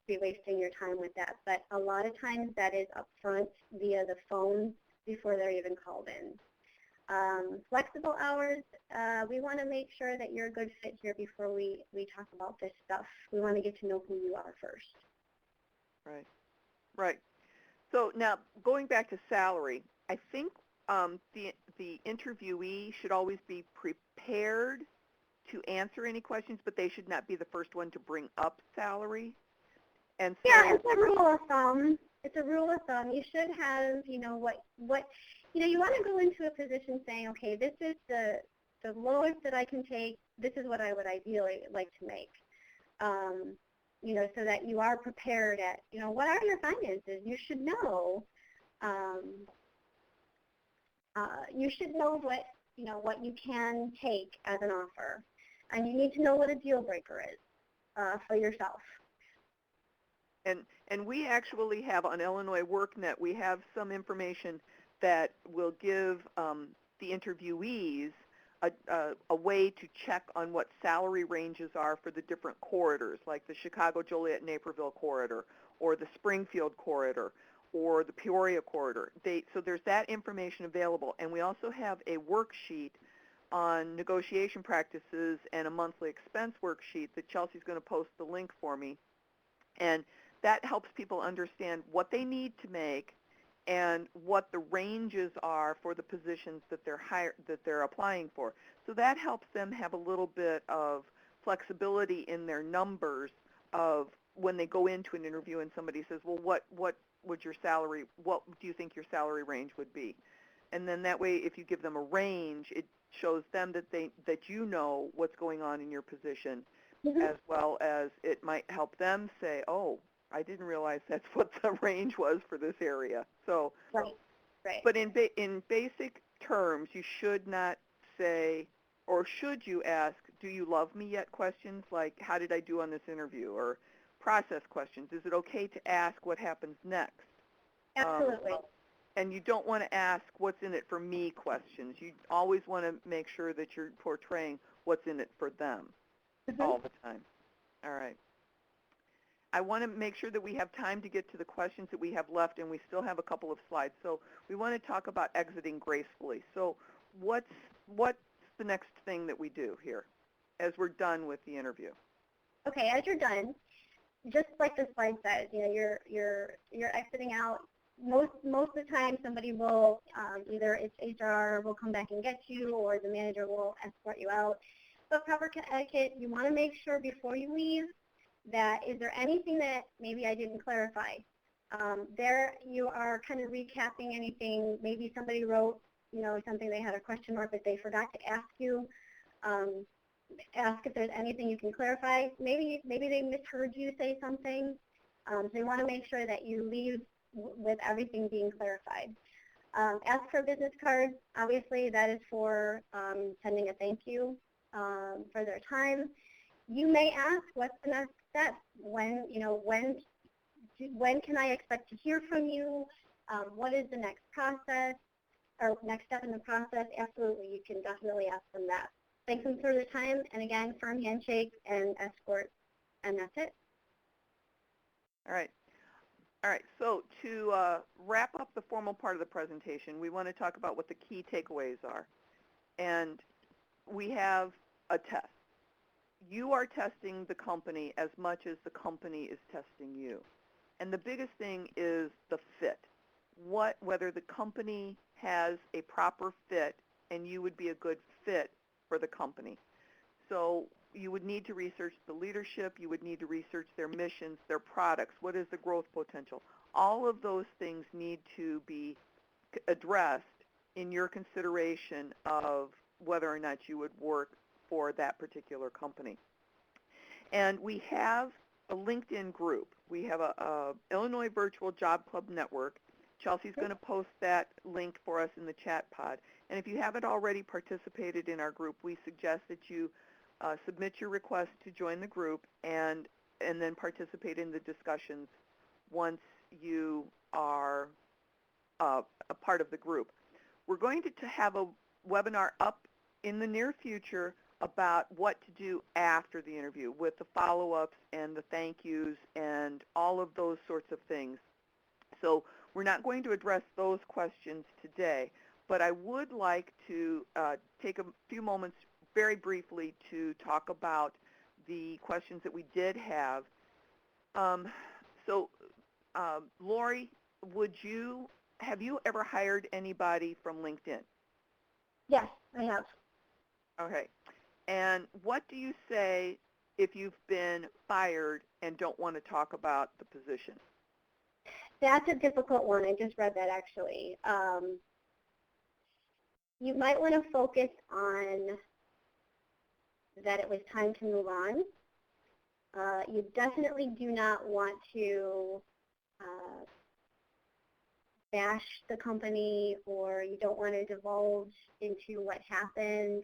be wasting your time with that. But a lot of times that is upfront via the phone before they're even called in. Flexible hours, we want to make sure that you're a good fit here before we talk about this stuff. We want to get to know who you are first. Right, right. So now, going back to salary, I think the interviewee should always be prepared to answer any questions, but they should not be the first one to bring up salary. And so, yeah, it's a rule of thumb. It's a rule of thumb. You should have, what you want to go into a position saying, okay, this is the lowest that I can take. This is what I would ideally like to make. So that you are prepared at, what are your finances? You should know. You should know what you can take as an offer, and you need to know what a deal breaker is for yourself. And we actually have on Illinois WorkNet, we have some information that will give the interviewees a way to check on what salary ranges are for the different corridors, like the Chicago, Joliet, Naperville corridor, or the Springfield corridor, or the Peoria corridor. So there's that information available. And we also have a worksheet on negotiation practices and a monthly expense worksheet that Chelsea's going to post the link for me. And that helps people understand what they need to make and what the ranges are for the positions that they're applying for. So that helps them have a little bit of flexibility in their numbers of when they go into an interview and somebody says, well, what would your salary, what do you think your salary range would be? And then that way, if you give them a range, it shows them that you know what's going on in your position, as well as it might help them say, oh, I didn't realize that's what the range was for this area. So, right. But in basic terms, you should not say, or should you ask, do you love me yet questions like, how did I do on this interview? Or process questions. Is it okay to ask what happens next? Absolutely. And you don't want to ask what's in it for me questions. You always want to make sure that you're portraying what's in it for them all the time. All right. I want to make sure that we have time to get to the questions that we have left, and we still have a couple of slides. So we want to talk about exiting gracefully. So what's the next thing that we do here as we're done with the interview? Okay, as you're done, just like the slide says, you're exiting out most of the time somebody will, either it's HR will come back and get you, or the manager will escort you out. But proper etiquette, you want to make sure before you leave that, is there anything that maybe I didn't clarify? There you are kind of recapping anything. Maybe somebody wrote, something, they had a question mark that they forgot to ask you. Ask if there's anything you can clarify. Maybe they misheard you say something. So you want to make sure that you leave with everything being clarified. Ask for a business card. Obviously, that is for sending a thank you for their time. You may ask, what's the next step? When can I expect to hear from you? What is the next process or next step in the process? Absolutely, you can definitely ask them that. Thank them for their time, and again, firm handshake and escort, and that's it. All right. All right, so to wrap up the formal part of the presentation, we want to talk about what the key takeaways are. And we have a test. You are testing the company as much as the company is testing you. And the biggest thing is the fit. Whether the company has a proper fit and you would be a good fit for the company. So you would need to research the leadership, you would need to research their missions, their products, what is the growth potential. All of those things need to be addressed in your consideration of whether or not you would work for that particular company. And we have a LinkedIn group. We have a Illinois Virtual Job Club Network. Chelsea's going to post that link for us in the chat pod. And if you haven't already participated in our group, we suggest that you submit your request to join the group and then participate in the discussions once you are a part of the group. We're going to have a webinar up in the near future about what to do after the interview with the follow-ups and the thank yous and all of those sorts of things. So we're not going to address those questions today, but I would like to take a few moments very briefly to talk about the questions that we did have. Lori, have you ever hired anybody from LinkedIn? Yes, I have. Okay. And what do you say if you've been fired and don't want to talk about the position? That's a difficult one. I just read that, actually. You might want to focus on that it was time to move on. You definitely do not want to bash the company, or you don't want to divulge into what happened.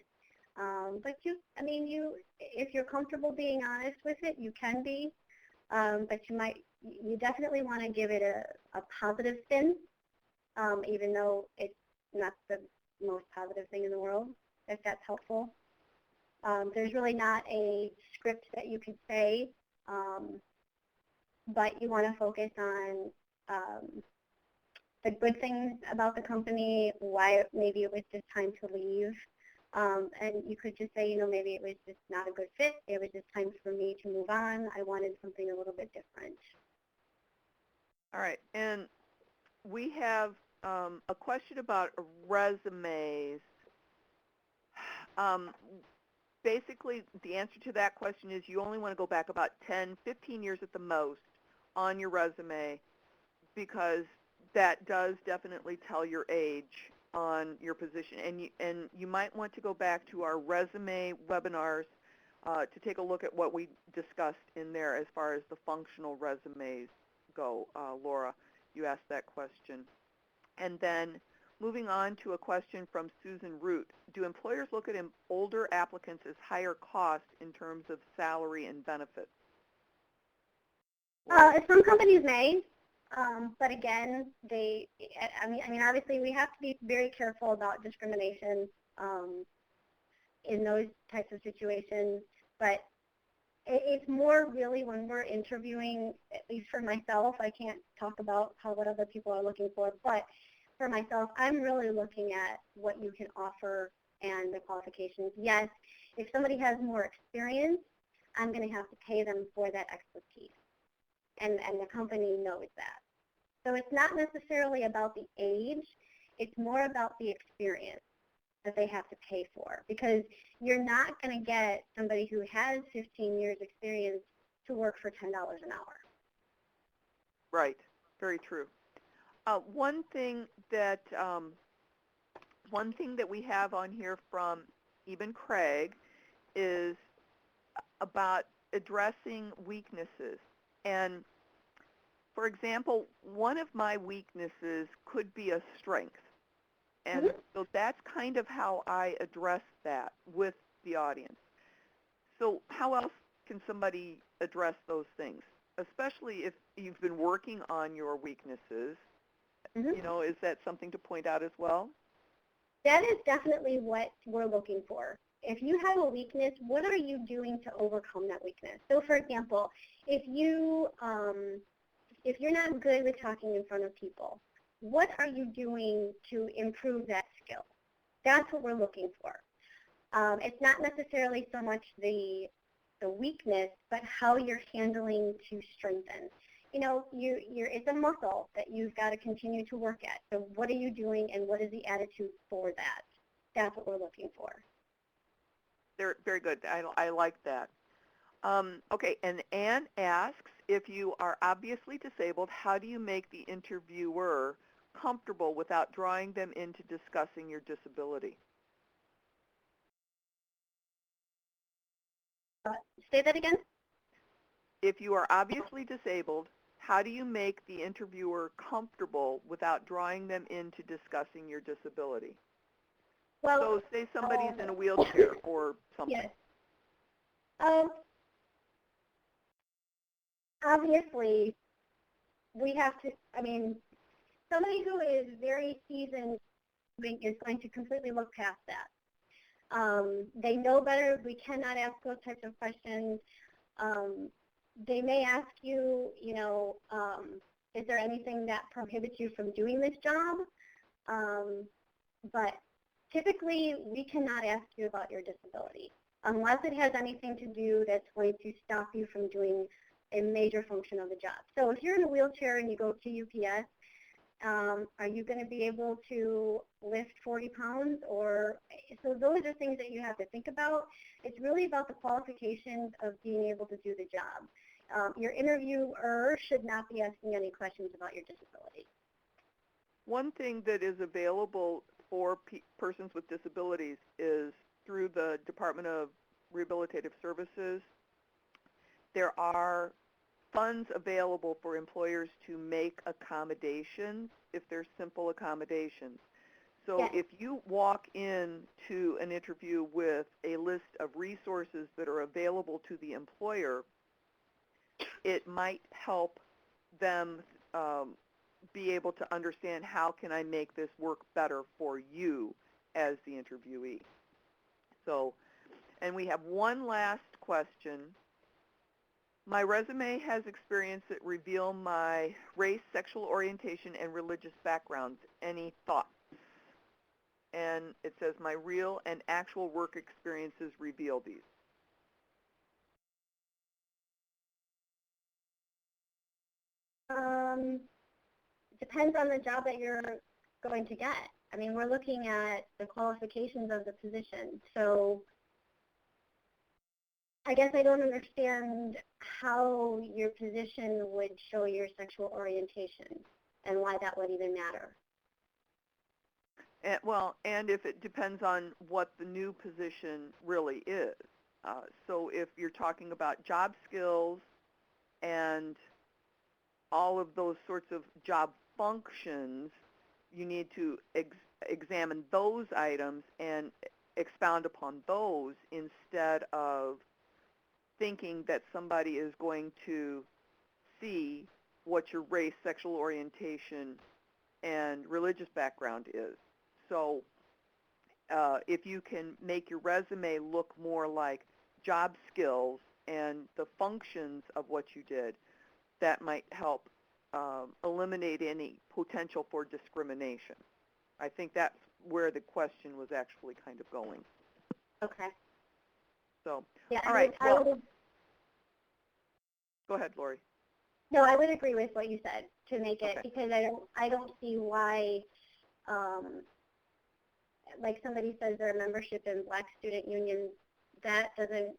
But if you're comfortable being honest with it, you can be. But you definitely want to give it a positive spin, even though it's not the most positive thing in the world, if that's helpful. There's really not a script that you could say, but you want to focus on the good things about the company, why maybe it was just time to leave. And you could just say, maybe it was just not a good fit. It was just time for me to move on. I wanted something a little bit different. All right. And we have a question about resumes. Basically, the answer to that question is you only want to go back about 10, 15 years at the most on your resume, because that does definitely tell your age on your position. And you might want to go back to our resume webinars to take a look at what we discussed in there as far as the functional resumes go. Laura, you asked that question. And then moving on to a question from Susan Root. Do employers look at older applicants as higher cost in terms of salary and benefits? Some companies may, but again, obviously we have to be very careful about discrimination in those types of situations, but it's more really when we're interviewing, at least for myself, I can't talk about what other people are looking for, but for myself, I'm really looking at what you can offer and the qualifications. Yes, if somebody has more experience, I'm going to have to pay them for that expertise, and the company knows that. So it's not necessarily about the age, it's more about the experience that they have to pay for, because you're not going to get somebody who has 15 years experience to work for $10 an hour. Right. Very true. One thing that we have on here from even Craig is about addressing weaknesses. And for example, one of my weaknesses could be a strength. And Mm-hmm. so that's kind of how I address that with the audience. So how else can somebody address those things? Especially if you've been working on your weaknesses, Mm-hmm. is that something to point out as well? That is definitely what we're looking for. If you have a weakness, what are you doing to overcome that weakness? So, for example, if you're not good with talking in front of people, what are you doing to improve that skill? That's what we're looking for. It's not necessarily so much the weakness, but how you're handling to strengthen. It's a muscle that you've got to continue to work at. So what are you doing, and what is the attitude for that? That's what we're looking for. They're very good. I like that. Okay, and Anne asks, if you are obviously disabled, how do you make the interviewer comfortable without drawing them into discussing your disability? Uh, Say that again? If you are obviously disabled, how do you make the interviewer comfortable without drawing them into discussing your disability? Well, So say somebody's in a wheelchair or something. yes. Um, Obviously, we have to, somebody who is very seasoned is going to completely look past that. They know better. We cannot ask those types of questions. They may ask you, is there anything that prohibits you from doing this job? But typically, we cannot ask you about your disability unless it has anything to do that's going to stop you from doing a major function of the job. So if you're in a wheelchair and you go to UPS, are you going to be able to lift 40 pounds? So those are things that you have to think about. It's really about the qualifications of being able to do the job. Your interviewer should not be asking any questions about your disability. One thing that is available for persons with disabilities is through the Department of Rehabilitative Services. There are funds available for employers to make accommodations if they're simple accommodations. So Yes. if you walk into an interview with a list of resources that are available to the employer, it might help them be able to understand, how can I make this work better for you as the interviewee. So, and we have one last question. My resume has experience that reveal my race, sexual orientation, and religious backgrounds. Any thoughts? And it says my real and actual work experiences reveal these. Depends on the job that you're going to get. We're looking at the qualifications of the position. So I guess I don't understand how your position would show your sexual orientation and why that would even matter. And if it depends on what the new position really is. So if you're talking about job skills and all of those sorts of job functions, you need to examine those items and expound upon those instead of thinking that somebody is going to see what your race, sexual orientation, and religious background is. So if you can make your resume look more like job skills and the functions of what you did, that might help eliminate any potential for discrimination. I think that's where the question was actually kind of going. Okay. So, Yeah, all right. Well, go ahead, Lori. No, I would agree with what you said to make it, Okay. because I don't see why, um, like somebody says their membership in Black student unions, that doesn't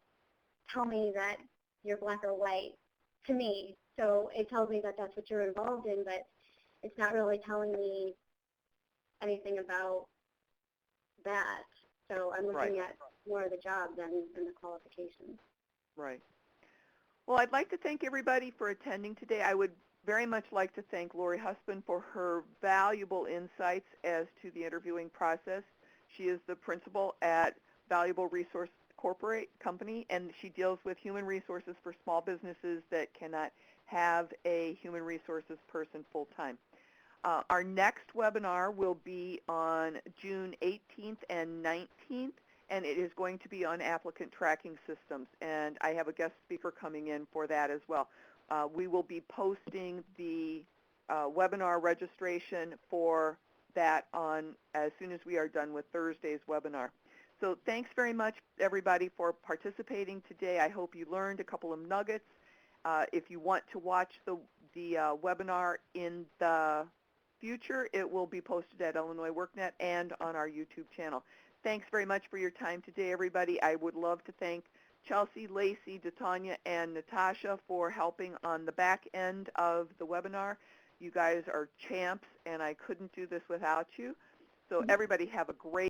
tell me that you're black or white to me. So it tells me that that's what you're involved in, but it's not really telling me anything about that. So I'm Right. looking at more of the job than the qualifications. Right. Well, I'd like to thank everybody for attending today. I would very much like to thank Lori Husband for her valuable insights as to the interviewing process. She is the principal at Valuable Resource Corporate Company, and she deals with human resources for small businesses that cannot have a human resources person full-time. Our next webinar will be on June 18th and 19th, and it is going to be on applicant tracking systems, and I have a guest speaker coming in for that as well. We will be posting the webinar registration for that on as soon as we are done with Thursday's webinar. So thanks very much, everybody, for participating today. I hope you learned a couple of nuggets. If you want to watch the webinar in the future, it will be posted at Illinois WorkNet and on our YouTube channel. Thanks very much for your time today, everybody. I would love to thank Chelsea, Lacey, DeTanya, and Natasha for helping on the back end of the webinar. You guys are champs, and I couldn't do this without you. So everybody have a great